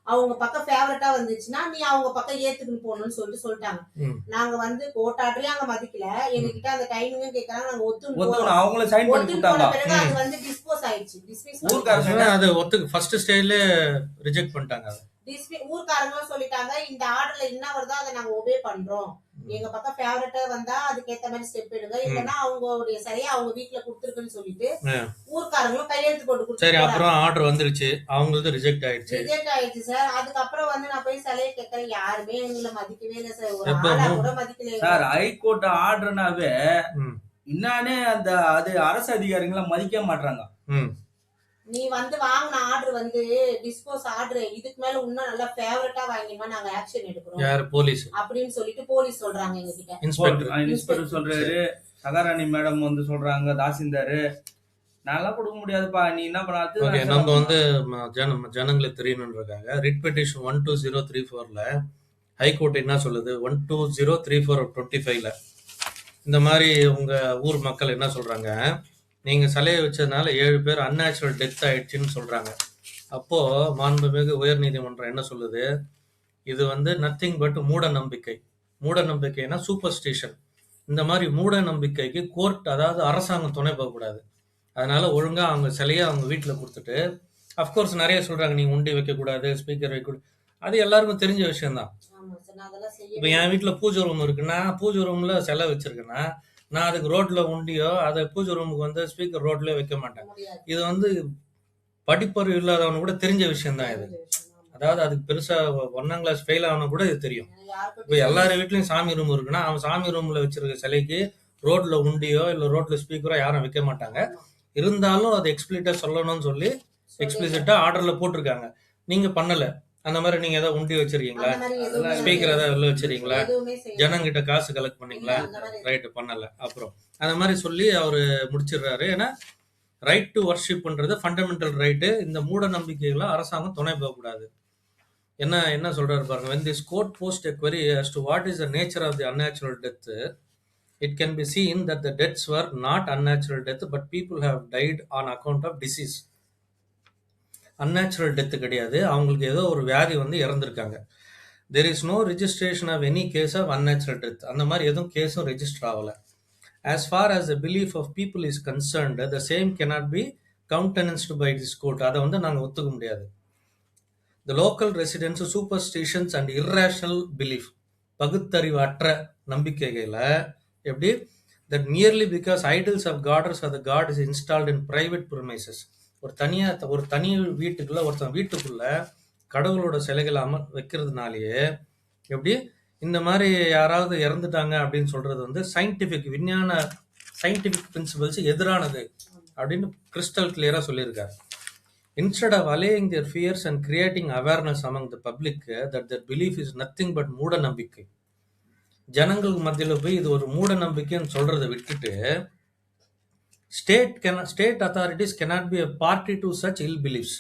Speaker 3: அவங்க பக்கம் ஃபேவரட்டா வந்துச்சுன்னா நீ அவங்க பக்கம் ஏத்துக்குன்னு போகணும்னு சொல்லிட்டாங்க.
Speaker 1: ம்,
Speaker 3: நாங்க வந்து கோர்ட் ஆர்டரையும் அங்க மதிக்கல, எங்க கிட்ட அந்த டைமிங்கும் கேட்கறாங்க. நாங்க ஒத்துன்னு
Speaker 2: ஒத்துக்கணும், அவங்கள சைன் பண்ணி
Speaker 3: ஒத்துன்னு போன
Speaker 2: கொடுத்தாங்க.
Speaker 3: பிறகு அது வந்து டிஸ்போஸ் ஆயிடுச்சு.
Speaker 2: ஊர்க்காரங்க
Speaker 1: அது ஃபர்ஸ்ட் ஸ்டேஜ்ல ரிஜெக்ட் பண்ணிட்டாங்க அதை.
Speaker 3: ஊர்க்காரங்களும் சொல்லிட்டாங்க இந்த ஆர்டர்ல என்ன வருதோ அதை நாங்க ஒபே பண்றோம், எங்க பக்கம் ஃபேவரட்டா வந்தா அதுக்கேத்த மாதிரி ஸ்டெப் எடுங்க, இல்லன்னா அவங்களுடைய சரியா அவங்க வீட்டுல கொடுத்துருக்குன்னு சொல்லிட்டு ஊர்க்காரங்களும் கையெழுத்து போட்டு
Speaker 1: சரி.
Speaker 3: கொடுத்து
Speaker 1: அப்புறம் ஆர்டர் வந்துருச்சு, அவங்களுக்கு ரிஜெக்ட் ஆயிடுச்சு.
Speaker 3: ரிஜெக்ட் ஆயிடுச்சு சார். அதுக்கப்புறம் வந்து நான் போய் சிலையை கேட்கறேன், யாருமே எங்களை மதிக்கவே இல்லை சார். ஒரு
Speaker 1: எப்போ?
Speaker 3: ஆளா கூட மதிக்கல.
Speaker 2: சார் ஹைகோர்ட் ஆர்டர்னாவே
Speaker 1: ம்,
Speaker 2: இன்னானே அது அரசு அதிகாரிகளை மதிக்க மாட்டாங்க.
Speaker 1: ம்.
Speaker 3: நீ வந்து வாங்கின ஆர்டர் வந்து டிஸ்போஸ் ஆர்டர், இதுக்கு மேல இன்னும் நல்லா ஃபேவரட்டா வாங்கினா நாங்க ஆக்ஷன் எடுக்கிறோம்
Speaker 1: யாரு? போலீஸ்
Speaker 3: அப்படின்னு சொல்லிட்டு போலீஸ் சொல்றாங்க எங்க கிட்ட.
Speaker 1: இன்ஸ்பெக்டர்.
Speaker 2: இன்ஸ்பெக்டர் சொல்றாரு, சகாராணி மேடம் வந்து சொல்றாங்க, தாசில்தாரு நல்லா கொடுக்க முடியாதுப்பா, நீ என்ன
Speaker 1: ஓகே, நம்ம
Speaker 2: பண்ணாது.
Speaker 1: வந்து ஜனங்களுக்கு தெரியணுன்றதுக்காக ரிட் பெட்டிஷன் 12034ல ஹைகோர்ட் என்ன சொல்லுது, 12034/25ல இந்த மாதிரி உங்க ஊர் மக்கள் என்ன சொல்றாங்க, நீங்க சிலையை வச்சதுனால 7 பேர் அன்நேச்சுரல் டெத் ஆயிடுச்சுன்னு சொல்றாங்க. அப்போ மாண்புமிகு உயர்நீதிமன்றம் என்ன சொல்லுது, இது வந்து நத்திங் பட் மூட நம்பிக்கை. மூட நம்பிக்கைனா சூப்பர் ஸ்டிஷன். இந்த மாதிரி மூட நம்பிக்கைக்கு கோர்ட், அதாவது அரசாங்கம் துணை போகக்கூடாது. அதனால ஒழுங்கா அவங்க சிலையை அவங்க வீட்டில் கொடுத்துட்டு, அஃப்கோர்ஸ் நிறைய சொல்றாங்க நீங்க உண்டி வைக்கக்கூடாது, ஸ்பீக்கர் வைக்கக்கூடாது, அது எல்லாருக்கும் தெரிஞ்ச விஷயம்தான்.
Speaker 3: ஆமா சார், நான் அதெல்லாம்
Speaker 1: இப்போ
Speaker 3: செய்ய
Speaker 1: என் வீட்டில் பூஜை ரூம் இருக்குன்னா, பூஜை ரூம்ல சிலை வச்சிருக்கேன்னா, நான் அதுக்கு ரோட்ல உண்டியோ அதை பூஜை ரூமுக்கு வந்து ஸ்பீக்கர் ரோட்ல வைக்க மாட்டேன்.
Speaker 3: முடியாது.
Speaker 1: இது வந்து படிப்பறிவு இல்லாதவனு கூட தெரிஞ்ச விஷயம் தான் இது. அதாவது அதுக்கு பெருசா 1ஆம் கிளாஸ் ஃபெயில் ஆகணும் கூட இது தெரியும். இப்போ எல்லார் வீட்லயும் சாமி ரூம் இருக்குன்னா, அவன் சாமி ரூம்ல வச்சிருக்க சிலைக்கு ரோட்ல உண்டியோ இல்ல ரோட்ல ஸ்பீக்கரோ யாரும் வைக்க மாட்டாங்க. இருந்தாலும் அது எக்ஸ்பிளிட்டா சொல்லணும்னு சொல்லி எக்ஸ்பிளிசிட்டா ஆர்டர்ல போட்டிருக்காங்க. நீங்க பண்ணல. அந்த மாதிரி நீங்க ஏதாவது உண்டி வச்சிருக்கீங்களா? ஸ்பீக்கர் ஏதாவது வெளில வச்சிருக்கீங்களா? ஜனங்கிட்ட காசு கலெக்ட் பண்ணீங்களா? ரைட்டு, பண்ணல. அப்புறம் அந்த மாதிரி சொல்லி அவரு முடிச்சிடுறாரு. ஏன்னா ரைட் டு வர்ஷிப்ன்றது ஃபண்டமெண்டல் ரைட்டு. இந்த மூட நம்பிக்கைகளை அரசாங்கம் துணை போகக்கூடாது. என்ன சொல்றாரு பாருங்க. when this court post a query as to what is the nature of the unnatural death, it can be seen that the deaths were not unnatural death but people have died on account of disease. unnatural death கிடையாது, அவங்களுக்கு ஏதோ ஒரு வியாதி வந்து இறந்திருக்காங்க. there is no registration of any case of unnatural death. அந்த மாதிரி எதுவும் கேஸும் ரெஜிஸ்டர் ஆகல. as far as the belief of people is concerned, the same cannot be countenanced by this court. அதை வந்து நாங்க ஒத்துக்க முடியாது. the local residents superstitions and irrational belief, பகுத்தறிவற்ற நம்பிக்கைகளை எப்படி that merely because idols of goddess or the god is installed in private premises. ஒரு தனி வீட்டுக்குள்ள ஒருத்தன் வீட்டுக்குள்ள கடவுளோட சிலைகளை வைக்கிறதுனாலயே எப்படி இந்த மாதிரி யாராவது இறந்துட்டாங்க அப்படின்னு சொல்றது வந்து சயின்டிபிக் பிரின்சிபல்ஸ் எதிரானது அப்படின்னு கிறிஸ்டல் கிளியரா சொல்லியிருக்காரு. Instead of allaying their fears and creating awareness among the public that their belief is nothing but மூட நம்பிக்கை, ஜனங்களுக்கு மத்தியில போய் இது ஒரு மூட நம்பிக்கைன்னு சொல்றதை விட்டுட்டு state authorities cannot be a party to such ill beliefs.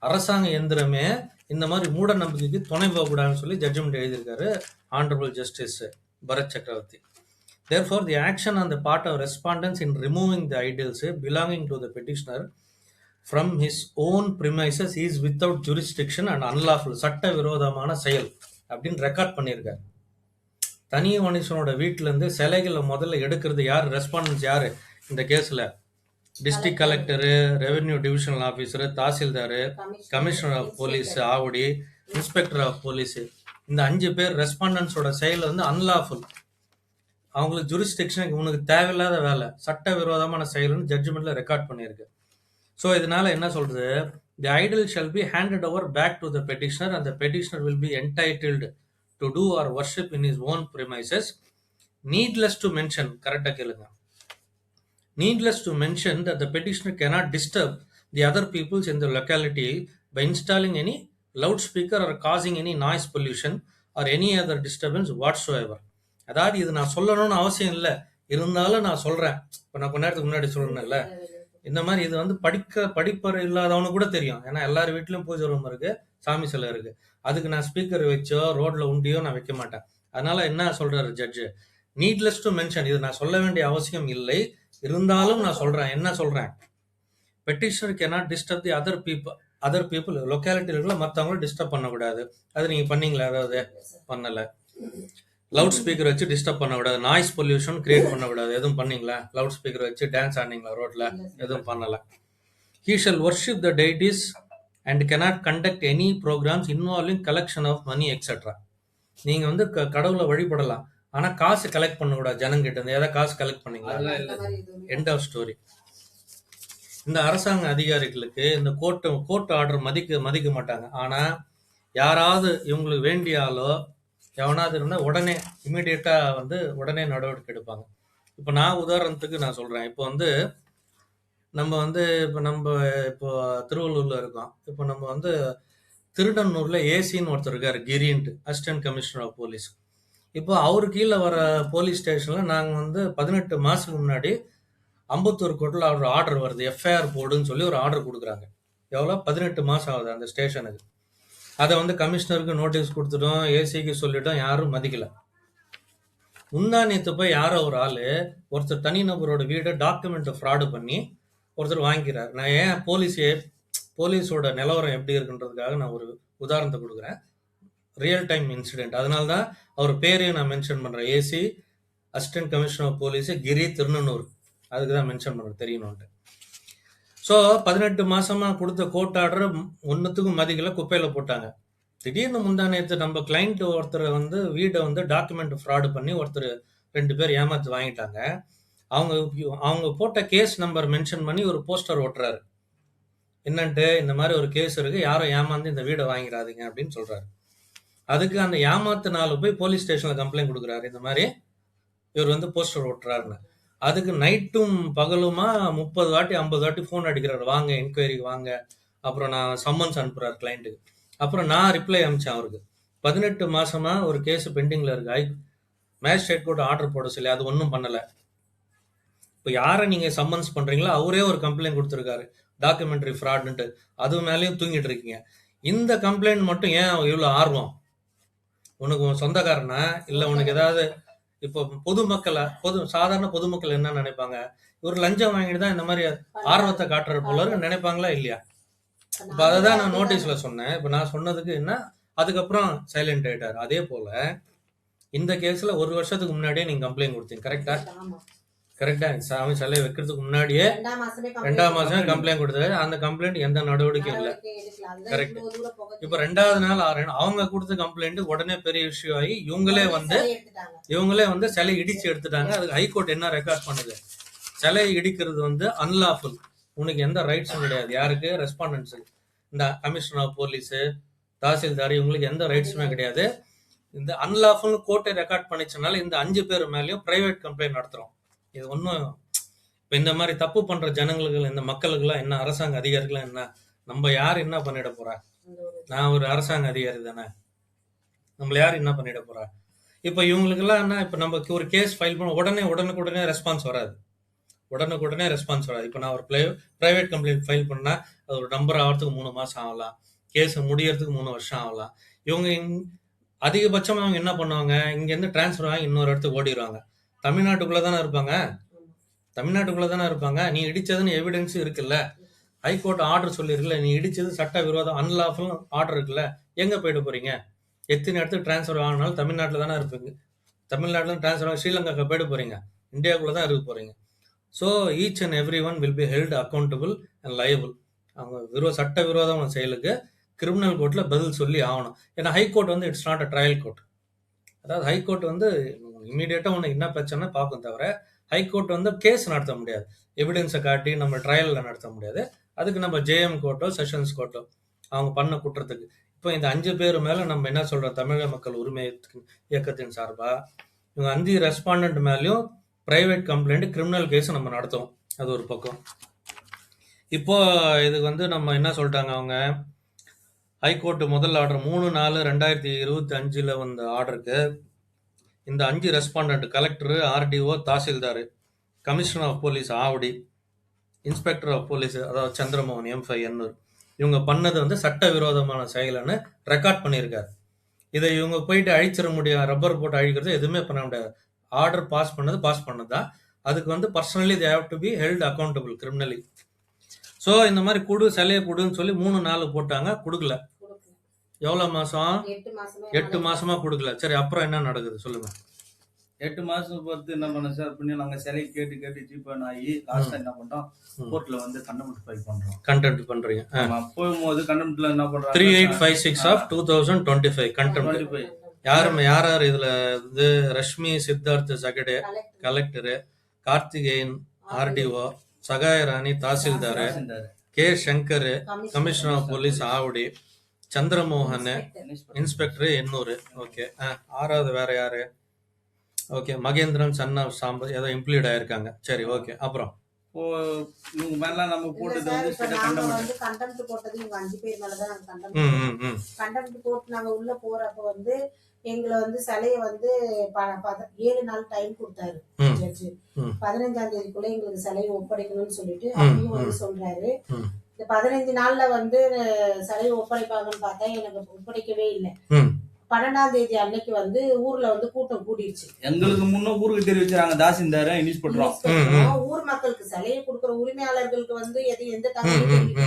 Speaker 1: அரசாங்க எந்திரமே இந்த மாதிரி மூட நம்பிக்கைக்கு துணை போகக்கூடாதுன்னு சொல்லி ஜட்ஜ்மெண்ட் எழுதியிருக்காரு ஆனரபிள் ஜஸ்டிஸ் பரத் சக்கரவர்த்தி. Therefore, the action on the part of respondents in removing the idols belonging to the petitioner from his own premises is without jurisdiction and unlawful. சட்ட விரோதமான செயல் அப்படின்னு ரெக்கார்ட் பண்ணியிருக்காரு. தனி மனுஷனோட வீட்டுல இருந்து சிலைகளை முதல்ல எடுக்கிறது யாரு? ரெஸ்பாண்டன்ஸ் யாரு இந்த கேஸ்ல? District collector, revenue divisional officer, tahsildar, commissioner of police Avadi, inspector of police, இந்த 5 பேர் ரெஸ்பாண்டன்ஸோட செயல் வந்து அன்லாஃபுல். அவங்களுக்கு ஜூரிஸ்டிக்ஷன், உனக்கு தேவையில்லாத வேலை, சட்ட விரோதமான செயல்னு ஜட்ஜ்மெண்ட்ல ரெக்கார்ட் பண்ணியிருக்கு. ஸோ இதனால என்ன சொல்றது? The idol shall be handed over back to the petitioner and the petitioner will be entitled to do or worship in his own premises. Needless to mention, கரெக்டாக கேளுங்க, needless to mention that the petitioner cannot disturb the other peoples in the locality by installing any loudspeaker or causing any noise pollution or any other disturbance whatsoever. அதாவது இது நான் சொல்லணும்னு அவசியம் இல்லை, இருந்தாலும் நான் சொல்றேன். இப்போ நான் கொஞ்ச நேரத்துக்கு முன்னாடி சொல்லணும்ல, இந்த மாதிரி இது வந்து படிப்பறை இல்லாதவனு கூட தெரியும். ஏன்னா எல்லார் வீட்லயும் பூஜை ரூம் இருக்கு, சாமி சிலை இருக்கு. அதுக்கு நான் ஸ்பீக்கர் வச்சோ ரோட்ல உண்டியோ நான் வைக்க மாட்டேன். அதனால என்ன சொல்றாரு ஜட்ஜு? நீட்லெஸ் டு மென்ஷன், இது நான் சொல்ல வேண்டிய அவசியம் இல்லை, இருந்தாலும் நான் சொல்றேன். என்ன சொல்றேன்? Petitioner cannot disturb the other people லொக்காலிட்டியில் இருக்கிற மற்றவங்களும் டிஸ்டர்ப் பண்ணக்கூடாது. அது நீங்க பண்ணீங்களா? அதாவது பண்ணல. லவுட் ஸ்பீக்கர் வச்சு டிஸ்டர்ப் பண்ணக்கூடாது, நாய்ஸ் பொல்யூஷன் கிரியேட் பண்ணக்கூடாது, எதுவும் பண்ணீங்களா? லவுட் ஸ்பீக்கர் வச்சு டான்ஸ் ஆடினீங்களா ரோட்ல? எதுவும் பண்ணல. He shall worship the deities and cannot conduct any programs involving collection of money etc. நீங்க வந்து கடவுளை வழிபடலாம், ஆனா காசு கலெக்ட் பண்ணக்கூடாது ஜனங்கிட்ட இருந்து. ஏதாவது காசு கலெக்ட் பண்ணீங்களா? End of story. இந்த அரசாங்க அதிகாரிகளுக்கு இந்த கோர்ட் ஆர்டர் மதிக்க மாட்டாங்க. ஆனா யாராவது இவங்களுக்கு வேண்டியாலோ எவனாவது இருந்தா உடனே இமீடியட்டா வந்து உடனே நடவடிக்கை எடுப்பாங்க. இப்போ நான் உதாரணத்துக்கு நான் சொல்றேன். இப்போ வந்து நம்ம இப்போ திருவள்ளூர்ல இருக்கோம். இப்போ நம்ம வந்து திருடன்னூர்ல ஏசின்னு ஒருத்தர் இருக்காரு, கிரின்ட்டு, அசிஸ்டன்ட் கமிஷனர் ஆஃப் போலீஸ். இப்போ அவரு கீழே வர போலீஸ் ஸ்டேஷன்ல நாங்க வந்து 18 மாசத்துக்கு முன்னாடி அம்பத்தூர் கோர்ட்ல அவர் ஆர்டர் வருது, எஃப்ஐஆர் போடுன்னு சொல்லி ஒரு ஆர்டர் கொடுக்குறாங்க. எவ்வளோ? 18 மாசம் ஆகுது அந்த ஸ்டேஷனுக்கு. அதை வந்து கமிஷனருக்கு நோட்டீஸ் கொடுத்துட்டோம், ஏசிக்கு சொல்லிட்டோம், யாரும் மதிக்கல. முந்தானியத்தை போய் யாரோ ஒரு ஆளு ஒருத்தர் தனிநபரோட வீடை டாக்குமெண்ட் ஃப்ராடு பண்ணி ஒருத்தர் வாங்கிக்கிறார். நான் ஏன் போலீஸோட நிலவரம் எப்படி இருக்குன்றதுக்காக நான் ஒரு உதாரணத்தை கொடுக்குறேன், ரியல் டைம் இன்சிடென்ட். அதனால தான் அவர் பேரையும் நான் மென்ஷன் பண்றேன். AC assistant commissioner of police Giri, Thirunannur. அதுக்கு தான் மென்ஷன் பண்றேன், தெரியணும்ட்டு. ஸோ 18 மாசமா கொடுத்த கோர்ட் ஆர்டர் ஒன்னுத்துக்கும் மதிக்கல, குப்பையில போட்டாங்க. திடீர்னு முந்தானேத்து நம்ம கிளைண்ட் ஒருத்தர் வந்து வீடை வந்து டாக்குமெண்ட் ஃப்ராடு பண்ணி ஒருத்தர் 2 பேர் ஏமாத்து வாங்கிட்டாங்க. அவங்க போட்ட கேஸ் நம்பர் மென்ஷன் பண்ணி ஒரு போஸ்டர் ஓட்டுறாரு. என்னன்ட்டு, இந்த மாதிரி ஒரு கேஸ் இருக்கு, யாரும் ஏமாந்து இந்த வீடை வாங்கிடாதீங்க அப்படின்னு சொல்றாரு. அதுக்கு அந்த ஏமாத்து நாள் போய் போலீஸ் ஸ்டேஷன்ல கம்ப்ளைண்ட் கொடுக்குறாரு, இந்த மாதிரி இவர் வந்து போஸ்டர் ஓட்டுறாருன்னு. அதுக்கு நைட்டும் பகலுமா 30 வாட்டி 50 வாட்டி ஃபோன் அடிக்கிறாரு, வாங்க என்கொயரிக்கு வாங்க. அப்புறம் நான் சம்மன்ஸ் அனுப்புறாரு கிளைண்ட்டுக்கு. அப்புறம் நான் ரிப்ளை அனுப்பிச்சேன் அவருக்கு. 18 மாசமா ஒரு கேஸ் பெண்டிங்ல இருக்கு, மேஜிஸ்ட்ரேட் கோர்ட் ஆர்டர் போட சொல்லி, அது ஒன்றும் பண்ணல. இப்போ யாரை நீங்க சம்மன்ஸ் பண்றீங்களோ அவரே ஒரு கம்ப்ளைண்ட் கொடுத்துருக்காரு, டாக்குமெண்ட்ரி ஃப்ராட்ன்ட்டு. அது மேலேயும் தூங்கிட்டு இருக்கீங்க. இந்த கம்ப்ளைண்ட் மட்டும் ஏன் இவ்வளோ ஆர்வம்? உனக்கு சொந்தக்காரனா இல்லை உனக்கு ஏதாவது? இப்போ சாதாரண பொதுமக்கள் என்ன நினைப்பாங்க? இவர் லஞ்சம் வாங்கிட்டு தான் இந்த மாதிரி ஆர்வத்தை காட்டுற போல நினைப்பாங்களா இல்லையா? இப்போ அதை தான் நான் நோட்டீஸ்ல சொன்னேன். இப்போ நான் சொன்னதுக்கு என்ன, அதுக்கப்புறம் சைலண்ட் ஆயிட்டாரு. அதே போல இந்த கேஸ்ல 1 வருஷத்துக்கு முன்னாடியே நீங்க கம்ப்ளைண்ட் கொடுத்தீங்க, கரெக்டா? கரெக்டா சாமி சிலையை வைக்கிறதுக்கு முன்னாடியே 2ஆம் மாசமே கம்ப்ளைண்ட் கொடுத்தாரு. அந்த கம்ப்ளைண்ட் எந்த நடவடிக்கையும் இல்ல. கரெக்ட். இப்ப 2வது நாள் அவங்க கொடுத்த கம்ப்ளைண்ட் உடனே பெரிய இஷ்யூ ஆகி இவங்களே வந்து சிலை இடிச்சு எடுத்துட்டாங்க. அதுக்கு ஹைகோர்ட் என்ன ரெக்கார்ட் பண்ணுது, சிலையை இடிக்கிறது வந்து அன்லாஃபுல், உனக்கு எந்த ரைட்ஸும் கிடையாது. யாருக்கு? ரெஸ்பாண்டன்ஸ், இந்த கமிஷனர் ஆஃப் போலீஸ், தாசில்தார், இவங்களுக்கு எந்த ரைட்ஸுமே கிடையாது. இந்த அன்லாஃபுல் கோர்ட்டை ரெக்கார்ட் பண்ணிச்சனால இந்த 5 பேர் மேலேயும் பிரைவேட் கம்ப்ளைண்ட் நடத்துறோம். இது ஒன்றும் இப்போ இந்த மாதிரி தப்பு பண்ற ஜனங்களுக்கு, இந்த மக்களுக்கெல்லாம் என்ன, அரசாங்க அதிகாரிகள் என்ன, நம்ம யார் என்ன பண்ணிட போறா? நான் ஒரு அரசாங்க அதிகாரி தானே, நம்மள யார் என்ன பண்ணிட போறா? இப்போ இவங்களுக்கெல்லாம் என்ன, இப்போ நம்ம ஒரு கேஸ் ஃபைல் பண்ண உடனுக்குடனே ரெஸ்பான்ஸ் வராது. இப்போ நான் ஒரு பிரைவேட் கம்ப்ளைண்ட் ஃபைல் பண்ணா அது ஒரு நம்பர் ஆகிறதுக்கு 3 மாசம் ஆகலாம், கேஸ் முடியறதுக்கு 3 வருஷம் ஆகலாம். இவங்க அதிகபட்சமா அவங்க என்ன பண்ணுவாங்க, இங்கேருந்து டிரான்ஸ்ஃபர் ஆகி இன்னொரு இடத்துக்கு ஓடிடுவாங்க. தமிழ்நாட்டுக்குள்ள தானே இருப்பாங்க. நீ இடிச்சதுன்னு எவிடன்ஸ் இருக்குல்ல, ஹைகோர்ட் ஆர்டர் சொல்லிருக்குல்ல, நீ இடிச்சது சட்ட விரோதம் அன்லாஃபுல் ஆர்டர் இருக்குல்ல, எங்க போயிட்டு போறீங்க? எத்தனை இடத்துக்கு டிரான்ஸ்ஃபர் ஆகினாலும் தமிழ்நாட்டில் தானே இருப்பீங்க. தமிழ்நாட்டில் டிரான்ஸ்ஃபர் ஆகி ஸ்ரீலங்காக்கு போயிட்டு போறீங்க, இந்தியாவுக்குள்ள தான் இருக்க போறீங்க. So each and every one will be held accountable and liable. அவங்க சட்ட விரோதமான செயலுக்கு கிரிமினல் கோர்ட்ல பதில் சொல்லி ஆகணும். ஏன்னா ஹைகோர்ட் வந்து it's not a trial court. அதாவது ஹைகோர்ட் வந்து இமீடியட்டா உனக்கு என்ன பிரச்சனை பார்க்கும் தவிர, ஹைகோர்ட் வந்து கேஸ் நடத்த முடியாது, எவிடன்ஸை காட்டி நம்ம ட்ரையல்ல நடத்த முடியாது. அதுக்கு நம்ம ஜேஎம் கோர்ட்டோ செஷன்ஸ் கோர்ட்டோ அவங்க பண்ண குற்றத்துக்கு. இப்போ இந்த 5 பேர் மேல நம்ம என்ன சொல்றோம், தமிழக மக்கள் உரிமை இயக்கத்தின் சார்பா இவங்க 5 ரெஸ்பாண்டன்ட் மேலேயும் பிரைவேட் கம்ப்ளைண்ட், கிரிமினல் கேஸ் நம்ம நடத்துவோம். அது ஒரு பக்கம். இப்போ இதுக்கு வந்து நம்ம என்ன சொல்லிட்டாங்க, அவங்க ஹைகோர்ட் முதல் ஆர்டர் 3/4/2025 வந்த ஆர்டருக்கு இந்த 5 respondent, collector, RDO, tahsildar, commissioner of police Avadi, inspector of police அதாவது சந்திரமோகன் M5 எண்ணூர், இவங்க பண்ணது வந்து சட்டவிரோதமான செயல்னு ரெக்கார்ட் பண்ணியிருக்காரு. இதை இவங்க போயிட்டு அழிச்சிட முடியாது, ரப்பர் போட்டு அழிக்கிறது எதுவுமே பண்ண முடியாது. ஆர்டர் பாஸ் பண்ணதுதான். அதுக்கு வந்து personally they have to be held accountable criminally. So இந்த மாதிரி சிலையை கொடுன்னு சொல்லி 3 நாள் போட்டாங்க, கொடுக்கல. எவ்வளவு மாசம்? 8 மாசமா கொடுக்கல. சரி, அப்புறம் என்ன நடக்குது சொல்லுங்க.
Speaker 2: 8 மாசம் பொறுத்து என்ன பண்ண சார் பண்ணி, நாங்க சிலை கேட்டு ஜீப்பன் ஆகி லாஸ்டா என்ன பண்றோம், கோர்ட்ல வந்து கண்டெம்ட் ஃபைல் பண்றோம்.
Speaker 1: கண்டெம்ட் பண்றீங்க.
Speaker 2: போகும்போது கண்டெம்ட்ல என்ன பண்றாங்க,
Speaker 1: 3856 of 2025 கண்டெம்ட். யார் இதுல வந்து Rashmi Siddharth Sagade collector, Karthikeyan RDO, Sahayarani tahsildar, K Shankar commissioner of police Avadi, Chandramohan inspector Ennore. Okay. 6வது வேற யாரு? Okay, Mahendran son of Sambar ஏதோ இம்ப்ளீட் ஆயிருக்காங்க. சரி, ஓகே. அப்புறம்
Speaker 2: இவங்க மேல நம்ம போட்டது வந்து
Speaker 3: கண்டெம்ட் போட்டது இவங்க 5 பேர் மேலதான் கண்டெம்ட் போட்டு நாங்க உள்ள போறப்ப வந்து எங்களை வந்து சிலையை வந்து 7 நாள் டைம் கொடுத்தாரு ஜட்ஜு. 15ஆம் தேதிக்குள்ள எங்களுக்கு சிலையை ஒப்படைக்கணும்னு சொல்லிட்டு அப்பயும் வந்து சொல்றாரு. இந்த 15 நாள்ல வந்து சிலையை ஒப்படைப்பாங்கன்னு பார்த்தா எனக்கு ஒப்படைக்கவே இல்லை. 12ஆம் தேதி அன்னைக்கு வந்து ஊர்ல வந்து கூட்டம் கூடிடுச்சு.
Speaker 2: எங்களுக்கு முன்ன ஊருக்கு தெரிவிச்சாங்க தாசில்தார்,
Speaker 3: ஊர் மக்களுக்கு சிலையை கொடுக்கிற உரிமையாளர்களுக்கு வந்து எந்த தகவலும் தெரியல.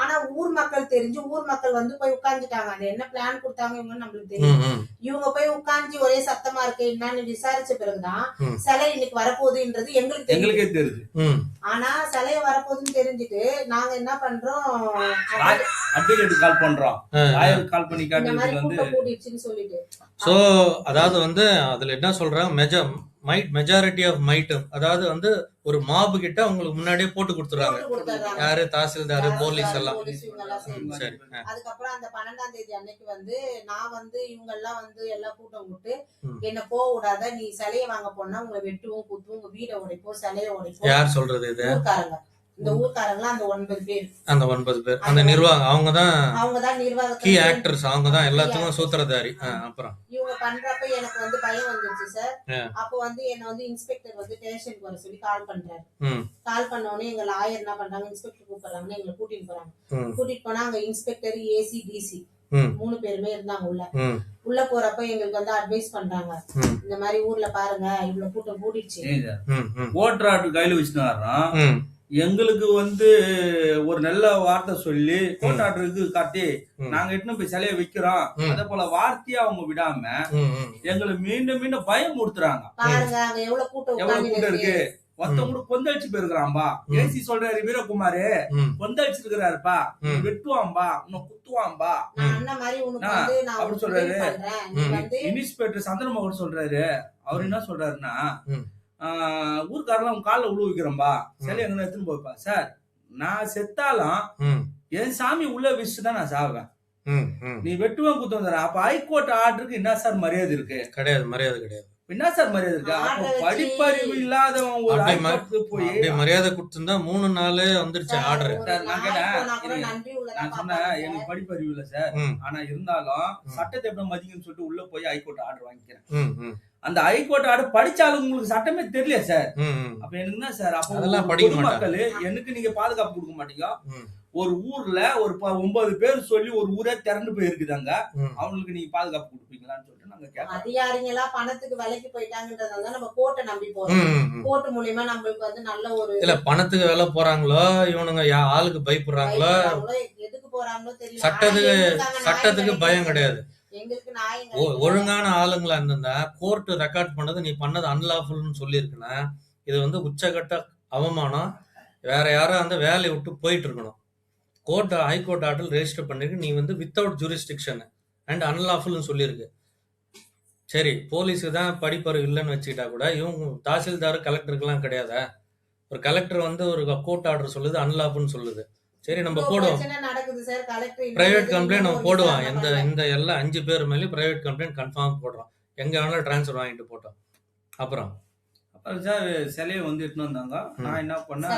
Speaker 3: ஆனா ஊர் மக்கள் தெரிஞ்சு ஊர் மக்கள் வந்து போய் உட்கார்ந்துட்டாங்க. அது என்ன பிளான் கொடுத்தாங்க இவங்க நம்மளுக்கு தெரியும். இவங்க போய் உட்கார்ந்து ஒரே சத்தமா இருக்கு என்னன்னு விசாரிச்ச பிறகுதான் சிலை இன்னைக்கு வரப்போகுதுன்றது எங்களுக்கே தெரியுது. ஆனா சிலையை வரப்போகுதுன்னு தெரிஞ்சுட்டு நாங்க என்ன பண்றோம்,
Speaker 2: அட்வொகேட் கால் பண்றோம், லாயர் கால் பண்ணி
Speaker 3: காட்டி சொல்லிட்டு.
Speaker 1: சோ அதாவது வந்து அதுல என்ன சொல்றாங்க, மெஜாரிட்டி ஆஃப் மைட்டம், அதாவது வந்து ஒரு மாப் கிட்ட உங்களுக்கு முன்னாடியே போட்டு கொடுத்துறாங்க. யாரு? தாசில்தார், போலீஸ் எல்லாம்.
Speaker 3: சரி. அதுக்கப்புறம் அந்த 12ஆம் தேதி அன்னைக்கு வந்து நான் வந்து இவங்க எல்லாம் வந்து எல்லா கூட்டம் விட்டு என்ன போக விடாத, நீ சிலையை வாங்க போனா உங்களை வெட்டுவோம், குத்துவோம், உங்க வீடை உடைப்போம், சிலையை உடைப்போம்.
Speaker 1: யார் சொல்றது இது?
Speaker 3: ஊர்க்காரங்க. இந்த ஊர்க்காரங்களா அந்த 9 பேர்.
Speaker 1: அந்த 9 பேர் அந்த நிர்வாகம், அவங்கதான்
Speaker 3: நிர்வாகம்,
Speaker 1: கீ ஆக்டர்ஸ், அவங்கதான் எல்லாத்துக்கும் சூத்திரதாரி. அப்புறம்
Speaker 3: இவங்க பண்றப்ப எனக்கு வந்து பயம் வந்துச்சு சார். அப்போ வந்து என்ன வந்து இன்ஸ்பெக்டர் வந்து ஸ்டேஷனுக்கு வர சொல்லி கால் பண்றாரு. கால் பண்ண உடனே எங்க லாயர் என்ன பண்றாங்க, இன்ஸ்பெக்டர் கூப்பிடுறாங்கன்னு எங்களை கூட்டிட்டு போறாங்க. கூட்டிட்டு போனா அங்க இன்ஸ்பெக்டர், ஏசி, டிசி 3 பேருமே இருந்தாங்க உள்ள. உள்ள போறப்ப எங்களுக்கு வந்து அட்வைஸ் பண்றாங்க, இந்த மாதிரி ஊர்ல பாருங்க இவ்வளவு கூட்டம் கூட்டிடுச்சு,
Speaker 2: ஓட்டர் ஆர்டர் கையில வச்சுனாராம். எங்களுக்கு வந்து ஒரு நல்ல வார்த்தை சொல்லி கோர்ட் ஆர்டருக்கு காட்டி நாங்க எட்டு போய் சிலையை வைக்கிறோம், அதே போல வார்த்தையா அவங்க விடாம எங்களை மீண்டும் மீண்டும் பயம் கொடுத்துறாங்க.
Speaker 3: பாருங்க எவ்வளவு கூட்டம்
Speaker 2: இருக்கு, ஒருத்தவங்க கூட கொந்தளிச்சு போயிருக்கிறான்பா. ஏசி சொல்றாரு வீரகுமாரு கொந்தளிச்சிருக்கிறாருப்பா, வெட்டுவான்பா, உன்னை குத்துவான்பா அப்படின்னு சொல்றாரு. இன்ஸ்பெக்டர் சந்திரமோகன் சொல்றாரு. அவர் என்ன சொல்றாருன்னா, ஊர்க்காரெல்லாம் உங்க காலில் உழு வைக்கிறோம்பா, சிலை எங்க எடுத்துன்னு போய்ப்பா. சார், நான் செத்தாலும் என் சாமி உள்ள வச்சுதான் நான் சாவேன். நீ வெட்டுவன் குத்தம் தர. அப்ப ஹைகோர்ட் ஆர்டருக்கு என்ன சார் மரியாதை இருக்கு?
Speaker 1: கிடையாது, மரியாதை கிடையாது.
Speaker 2: என்ன சார் மரியாதை இருக்கு? அப்ப படிப்பறிவு இல்லாதவன் ஒரு ஹைகோர்ட்டுக்கு போய்
Speaker 1: மரியாதை கொடுத்துருந்தா 3 நாள் வந்துருச்சு ஆர்டர்.
Speaker 2: நான் சொன்னேன், எனக்கு படிப்பறிவு இல்ல சார், ஆனா இருந்தாலும் சட்டத்தை எப்படி மதிக்கணும்னு சொல்லிட்டு உள்ள போய் ஹைகோர்ட் ஆர்டர் வாங்கிக்கிறேன். அந்த ஹைகோர்ட் ஆர்டர் படிச்சாலும் உங்களுக்கு சட்டமே தெரியல சார். அப்ப எனக்கு என்ன சார், அப்ப பொதுமக்கள் எனக்கு நீங்க பாதுகாப்பு கொடுக்க மாட்டீங்க. ஒரு ஊர்ல ஒரு 9 பேர் சொல்லி ஒரு ஊரே திறந்து போயிருக்குதாங்க, அவங்களுக்கு நீங்க பாதுகாப்பு கொடுப்பீங்களான்னு சொல்லிட்டு நாங்க கேட்கறோம்.
Speaker 3: அதிகாரிகளா பணத்துக்கு விலைக்கு போயிட்டாங்கன்றதால நம்ம கோர்ட்டை நம்பி போறோம். கோர்ட் மூலமா நம்மளுக்கு வந்து நல்ல ஒரு
Speaker 1: இல்ல பணத்துக்கு வேலை போறாங்களோ இவனுங்க ஆளுக்கு பயப்படுறாங்களோ
Speaker 3: எதுக்கு போறாங்களோ தெரியல.
Speaker 1: சட்டத்துக்கு பயம் கிடையாது.
Speaker 3: எங்களுக்கு
Speaker 1: ஒழுங்கான ஆளுங்களா இருந்தா கோர்ட் ரெக்கார்ட் பண்ணது நீ பண்ணது அன்லாஃபுல்னு சொல்லி இருக்குன்னா இது வந்து உச்சகட்ட அவமானம். வேற யாரும் அந்த வேலையை விட்டு போயிட்டு இருக்கணும். கோர்ட் ஹைகோர்ட் ஆர்டர் ரெஜிஸ்டர் பண்ணிருக்கு, நீ வந்து வித்தவுட் ஜூரிஸ்டிக்ஷன் அண்ட் அன்லாஃபுல்னு சொல்லியிருக்கு. சரி, போலீஸுக்கு தான் படிப்பறிவு இல்லைன்னு வச்சுக்கிட்டா கூட இவங்க தாசில்தார் கலெக்டருக்குலாம் கிடையாதா? ஒரு கலெக்டர் வந்து ஒரு கோர்ட் ஆர்டர் சொல்லுது அன்லாஃபுல்னு சொல்லுது. சரி, நம்ம போடுவோம் பிரைவேட் கம்ப்ளைண்ட், நம்ம போடுவோம். இந்த எல்லாம் 5 பேர் மேலேயும் பிரைவேட் கம்ப்ளைண்ட் கன்ஃபார்ம் போடுறோம். எங்க வேணாலும் டிரான்ஸ்ஃபர் வாங்கிட்டு போட்டோம். அப்புறம்
Speaker 2: சார் சிலையை வந்து எடுத்துன்னு வந்தாங்க. நான் என்ன பண்ணேன்,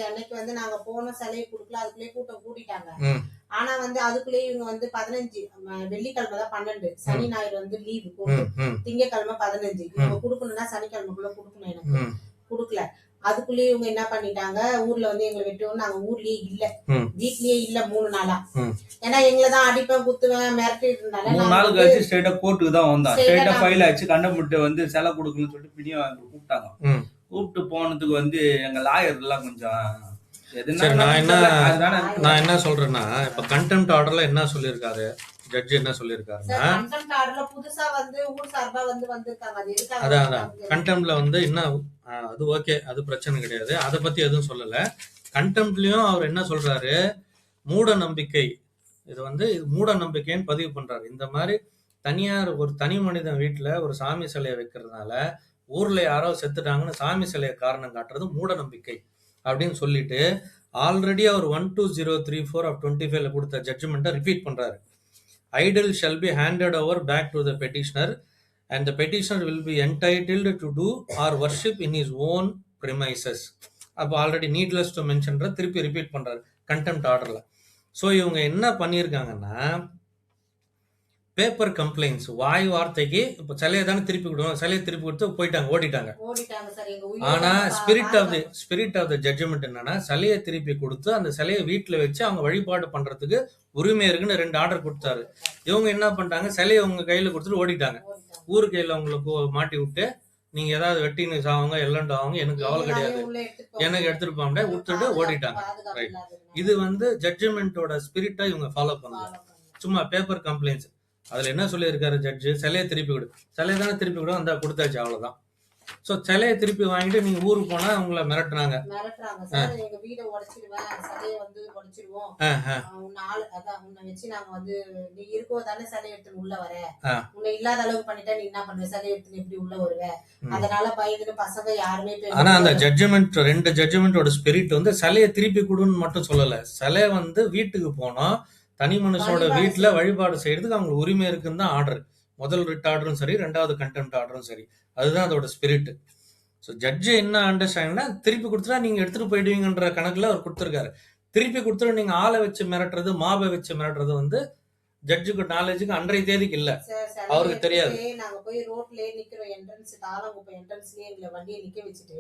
Speaker 3: அன்னைக்கு வந்து நாங்க போன சிலையை குடுக்கல, அதுக்குள்ளே கூட்டம் கூட்டிட்டாங்க. ஆனா வந்து அதுக்குள்ளேயே இவங்க வந்து 15 வெள்ளிக்கிழமை தான் 12, சனி ஞாயிறு வந்து லீவு போட்டு திங்கக்கிழமை 15 இவங்க குடுக்கணும்னா சனிக்கிழமைக்குள்ள குடுக்கணும். எனக்கு குடுக்கல. அதுக்குள்ளேயே இவங்க என்ன பண்ணிட்டாங்க, ஊர்ல வந்து எங்களை வெட்டுவோம். நாங்க ஊர்லயே இல்ல, வீட்லயே இல்ல 3 நாளா. ஏன்னா எங்களதான் அடிப்பேன் குத்துவேன் மிரட்டிட்டு இருந்தால
Speaker 2: 3 நாள் கழிச்சு ஸ்ட்ரெயிட்டா கோர்ட்டுக்கு தான் வந்தோம். ஸ்ட்ரெயிட்டா ஃபைல் ஆச்சு, கண்டமுட்டு வந்து செலை கொடுக்கணும்னு சொல்லிட்டு பிடியும் கூப்பிட்டாங்க. கூப்பிட்டு போனதுக்கு வந்து எங்க லாயர் எல்லாம் கொஞ்சம்
Speaker 1: நான் என்ன சொல்றேன்னா, இப்ப கண்டெம்ட் ஆர்டர்ல என்ன சொல்லியிருக்காரு ஜட்ஜ், என்ன சொல்லியிருக்காருன்னா, அதான் கண்டெம்ட்ல வந்து என்ன, அது ஓகே, அது பிரச்சனை கிடையாது, அதை பத்தி எதுவும் சொல்லல. கண்டெம்ட்லயும் அவர் என்ன சொல்றாரு, மூட நம்பிக்கை, இது வந்து மூட நம்பிக்கைன்னு பதிவு பண்றாரு. இந்த மாதிரி தனியார் ஒரு தனி மனிதன் வீட்டுல ஒரு சாமி சிலையை வைக்கிறதுனால ஊர்ல யாரோ செத்துட்டாங்கன்னு சாமி சிலையை காரணம் காட்டுறது மூட நம்பிக்கை அப்படின்னு சொல்லிட்டு ஆல்ரெடி அவர் 12034 of 25 கொடுத்த ஜட்ஜ்மெண்ட்டை ரிப்பீட் பண்றாரு. Idol shall be handed over back to the petitioner and the petitioner will be entitled to do or worship in his own premises. அப்போ ஆல்ரெடி நீட்லெஸ் டு மென்ஷன்ற திருப்பி ரிப்பீட் பண்றாரு contempt ஆர்டர்ல. So இவங்க என்ன பண்ணியிருக்காங்கன்னா, paper complaints வாய் வார்த்தைக்கு இப்போ சிலையை தானே திருப்பி கொடுக்கணும், சிலையை திருப்பி கொடுத்து போயிட்டாங்க, ஓடிட்டாங்க. ஆனா ஸ்பிரிட் ஆஃப் த ஜட்ஜ்மெண்ட் என்னன்னா, சிலையை திருப்பி கொடுத்து அந்த சிலையை வீட்டுல வச்சு அவங்க வழிபாடு பண்றதுக்கு உரிமை இருக்குன்னு 2 ஆர்டர் கொடுத்தாரு. இவங்க என்ன பண்ணிட்டாங்க, சிலையை உங்க கையில கொடுத்துட்டு ஓடிட்டாங்க. ஊரு கையில அவங்களுக்கு மாட்டி விட்டு, நீங்க ஏதாவது வெட்டின்னு சாவாங்க எல்லண்டு ஆவாங்க, எனக்கு கவலை கிடையாது, எனக்கு எடுத்துருப்பாங்க விட்டுட்டு ஓடிட்டாங்க. ரைட், இது வந்து ஜட்ஜ்மெண்டோட ஸ்பிரிட்டா இவங்க ஃபாலோ பண்ணலாம். சும்மா பேப்பர் கம்ப்ளைண்ட்ஸ் அதுல என்ன சொல்லியிருக்காரு ஜட்ஜு, சிலையை திருப்பி கொடு, சிலையை தானே திருப்பி கொடு, அந்த கொடுத்தாச்சு, அவ்வளவுதான். சோ சிலையை திருப்பி வாங்கிட்டு நீங்க ஊருக்கு போனா உங்களை மிரட்டுறாங்க.
Speaker 3: எங்க வீட உடைச்சிடுவேன், சிலையை வந்து உடைச்சிடுவோம், உன்னை வச்சு நாங்க வந்து நீ இருக்கோ தானே சிலையை எடுத்துன்னு உள்ள வர, உன்னை இல்லாத அளவுக்கு பண்ணிட்டா நீ என்ன பண்ணுவ, சிலையை எடுத்துன்னு எப்படி உள்ள வருவ, அதனால பயந்துட்டு பசங்க யாருமே.
Speaker 1: ஆனா அந்த ஜட்ஜ்மெண்ட் 2 ஜட்ஜ்மெண்டோட ஸ்பிரிட் வந்து சிலையை திருப்பி கொடுன்னு மட்டும் சொல்லல. சிலை வந்து வீட்டுக்கு போனோம், தனி மனுஷனோட வீட்டுல வழிபாடு செய்யறதுக்கு அவங்க உரிமை இருக்குன்னு தான் ஆர்டர். முதல் ரிட் ஆர்டரும் சரி, 2வது கண்டெம்ட் ஆர்டரும் சரி, அதுதான் அதோட ஸ்பிரிட். ஸோ ஜட்ஜு என்ன அண்டர்ஸ்டாண்டிங்னா, திருப்பி கொடுத்துட்டா நீங்க எடுத்துட்டு போயிடுவீங்கன்ற கணக்குல அவர் கொடுத்துருக்காரு. திருப்பி கொடுத்துட்டு நீங்க ஆளை வச்சு மிரட்டுறது, மாபை வச்சு மிரட்டுறது வந்து ஜட்ஜுக்கு நாலேஜுக்கு அன்றைய தேதிக்கு இல்ல, அவருக்கு தெரியாது.
Speaker 3: நாங்க போய் ரோட்லயே நிக்கிறோம், என்ட்ரன்ஸ் தாளங்குப்பம் என்ட்ரன்ஸ்லயே எங்களை வண்டியை நிக்க வச்சுட்டு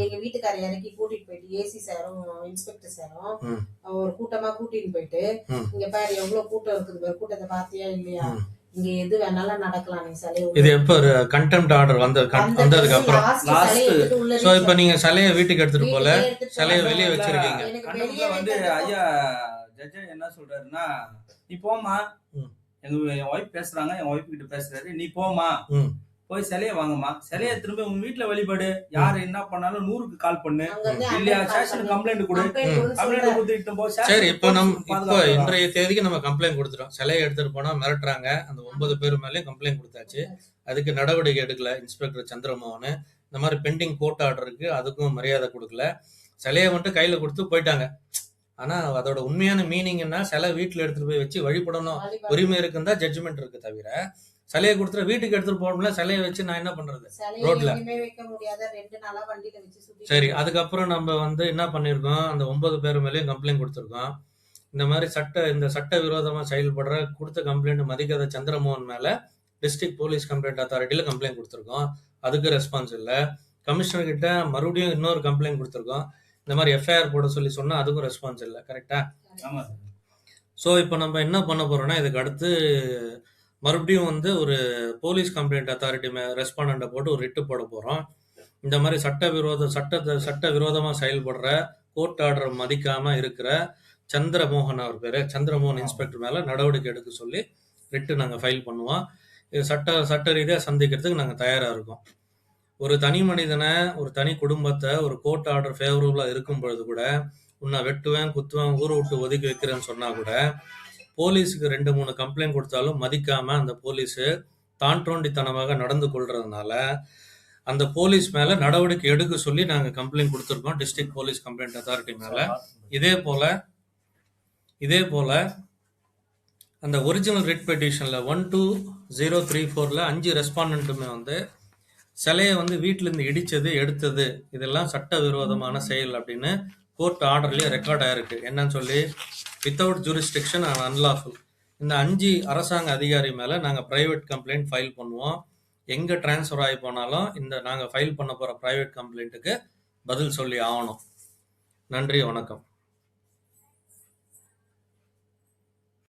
Speaker 3: எங்க வீட்டுக்கார இறக்கி கூட்டிட்டு போயிட்டு ஏசி சாரும் இன்ஸ்பெக்டர் சாரும் ஒரு கூட்டமா கூட்டிட்டு போயிட்டு, இங்க பாரு எவ்வளவு கூட்டம் இருக்குது, கூட்டத்தை பாத்தியா இல்லையா, இங்க எது வேணாலும் நடக்கலாம், நீ சிலையை.
Speaker 1: இது எப்ப கண்டெம்ட் ஆர்டர் வந்ததுக்கு அப்புறம் லாஸ்ட். சோ இப்போ நீங்க சிலையை வீட்டுக்கு எடுத்துட்டு போல, சிலையை வெளியே வச்சிருக்கீங்க.
Speaker 2: வந்து ஐயா ஜட்ஜ் என்ன சொல்றாருன்னா, நீ போமா, என் ஒய்ஃப் பேசுறாங்க, என் ஒய்ஃப் கிட்ட பேசுறாரு, நீ போமா, போய் சிலையை வாங்கம்மா, சிலையை திரும்ப உங்க வீட்டுல வழிபடு, யாரு என்ன பண்ணாலும் 100க்கு கால் பண்ணு,
Speaker 3: அங்க வந்து
Speaker 2: இல்லையா
Speaker 3: அண்ணன் கால்
Speaker 2: ஸ்டேஷன்
Speaker 3: பண்ணி
Speaker 2: கம்ப்ளைண்ட் கொடு,
Speaker 3: கம்ப்ளைண்ட் கொடுன்னு
Speaker 2: கம்ப்ளைண்ட்
Speaker 3: சொல்றாரு.
Speaker 2: கொடுத்துட்டு போ,
Speaker 1: சரி,
Speaker 2: ஸ்டேஷன்
Speaker 1: இப்போ
Speaker 2: போலீஸ்
Speaker 1: இப்போ
Speaker 2: பாதுகாப்பு.
Speaker 1: இன்றைய தேதிக்கு நம்ம கம்ப்ளைண்ட் கொடுத்துட்டோம். சிலையை எடுத்துட்டு போனா மிரட்டுறாங்க. அந்த 9 பேர் மேலேயும் கம்ப்ளைண்ட் கொடுத்தாச்சு. அதுக்கு நடவடிக்கை எடுக்கல இன்ஸ்பெக்டர் சந்திரமோகன். இந்த மாதிரி பெண்டிங் கோர்ட் ஆர்டர் இருக்கு, அதுக்கும் மரியாதை கொடுக்கல. சிலையை மட்டும் கையில கொடுத்து போயிட்டாங்க. ஆனா அதோட உண்மையான மீனிங் என்ன, சிலை வீட்டுல எடுத்துட்டு போய் வச்சு வழிபடணும்
Speaker 3: வழிபாடு.
Speaker 1: உரிமை இருக்குன்னு தான் ஜட்ஜ்மெண்ட் இருக்கு. தவிர சிலையை கொடுத்துட்டு வீட்டுக்கு எடுத்துட்டு போகணும்ல, சிலையை வச்சு நான் என்ன பண்றது
Speaker 3: சிலையை
Speaker 1: ரோட்ல?
Speaker 3: எங்கேயுமே வைக்க முடியாத 2 நாளா வண்டியில வச்சு சுத்திட்டு
Speaker 1: சரி,
Speaker 3: இருக்காங்க.
Speaker 1: அதுக்கப்புறம் நம்ம வந்து என்ன பண்ணிருக்கோம், அந்த 9 பேர் மேலேயும் கம்ப்ளைண்ட் கொடுத்துருக்கோம். இந்த மாதிரி இந்த சட்ட விரோதமா செயல்படுற கொடுத்த கம்ப்ளைண்ட் மதிக்காத சந்திரமோகன் மேல டிஸ்ட்ரிக்ட் போலீஸ் கம்ப்ளைண்ட் அத்தாரிட்டியில கம்ப்ளைண்ட் கொடுத்துருக்கோம். அதுக்கு ரெஸ்பான்ஸ் இல்லை. கமிஷனர் கிட்ட மறுபடியும் இன்னொரு கம்ப்ளைண்ட் கொடுத்துருக்கோம். இந்த மாதிரி எஃப்ஐஆர் போட சொல்லி சொன்னா அதுக்கும் ரெஸ்பான்ஸ் இல்லை. கரெக்டா?
Speaker 2: ஆமா சார்.
Speaker 1: ஸோ இப்போ நம்ம என்ன பண்ண போறோம்னா, இதுக்கு அடுத்து மறுபடியும் வந்து ஒரு போலீஸ் கம்ப்ளைண்ட் அத்தாரிட்டி ரெஸ்பாண்டண்ட்டை போட்டு ஒரு ரிட்டு போட போறோம். இந்த மாதிரி சட்ட விரோதமா செயல்படுற கோர்ட் ஆர்டர் மதிக்காம இருக்கிற சந்திரமோகன், அவர் பேரு சந்திரமோகன் இன்ஸ்பெக்டர் மேல நடவடிக்கை எடுக்க சொல்லி ரிட்டு நாங்க ஃபைல் பண்ணுவோம். இது சட்ட ரீதியா சந்திக்கிறதுக்கு நாங்க தயாரா இருக்கோம். ஒரு தனி மனிதனை, ஒரு தனி குடும்பத்தை ஒரு கோர்ட் ஆர்டர் ஃபேவரபுளா இருக்கும் பொழுது கூட உன்னை வெட்டுவேன், குத்துவேன், ஊரை விட்டு ஒதுக்கி வைக்கிறேன்னு சொன்னா கூட போலீஸுக்கு 2-3 கம்ப்ளைண்ட் கொடுத்தாலும் மதிக்காம அந்த போலீஸு தான் தோண்டித்தனமாக நடந்து கொள்றதுனால அந்த போலீஸ் மேல நடவடிக்கை எடுக்க சொல்லி நாங்க கம்ப்ளைண்ட் கொடுத்துருக்கோம் டிஸ்ட்ரிக்ட் போலீஸ் கம்ப்ளைண்ட் அத்தாரிட்டி மேல. இதே போல அந்த ஒரிஜினல் ரிட் பெட்டிஷன்ல 12034ல 5 ரெஸ்பாண்டன்ட்டுமே வந்து சிலையை வந்து வீட்டுல இருந்து இடிச்சது, எடுத்தது இதெல்லாம் சட்ட விரோதமான செயல் அப்படின்னு கோர்ட் ஆர்டர்லயே ரெக்கார்ட் ஆயிருக்கு. என்னன்னு சொல்லி வித்தவுட் ஜூரிஸ்டிக்ஷன் அண்ட் அன்லாஃபுல். இந்த 5 அரசாங்க அதிகாரி மேல நாங்க பிரைவேட் கம்ப்ளைண்ட் ஃபைல் பண்ணுவோம். எங்க டிரான்ஸ்ஃபர் ஆகி போனாலும் இந்த நாங்க ஃபைல் பண்ண போற பிரைவேட் கம்ப்ளைண்ட்டுக்கு பதில் சொல்லி ஆகணும். நன்றி, வணக்கம்.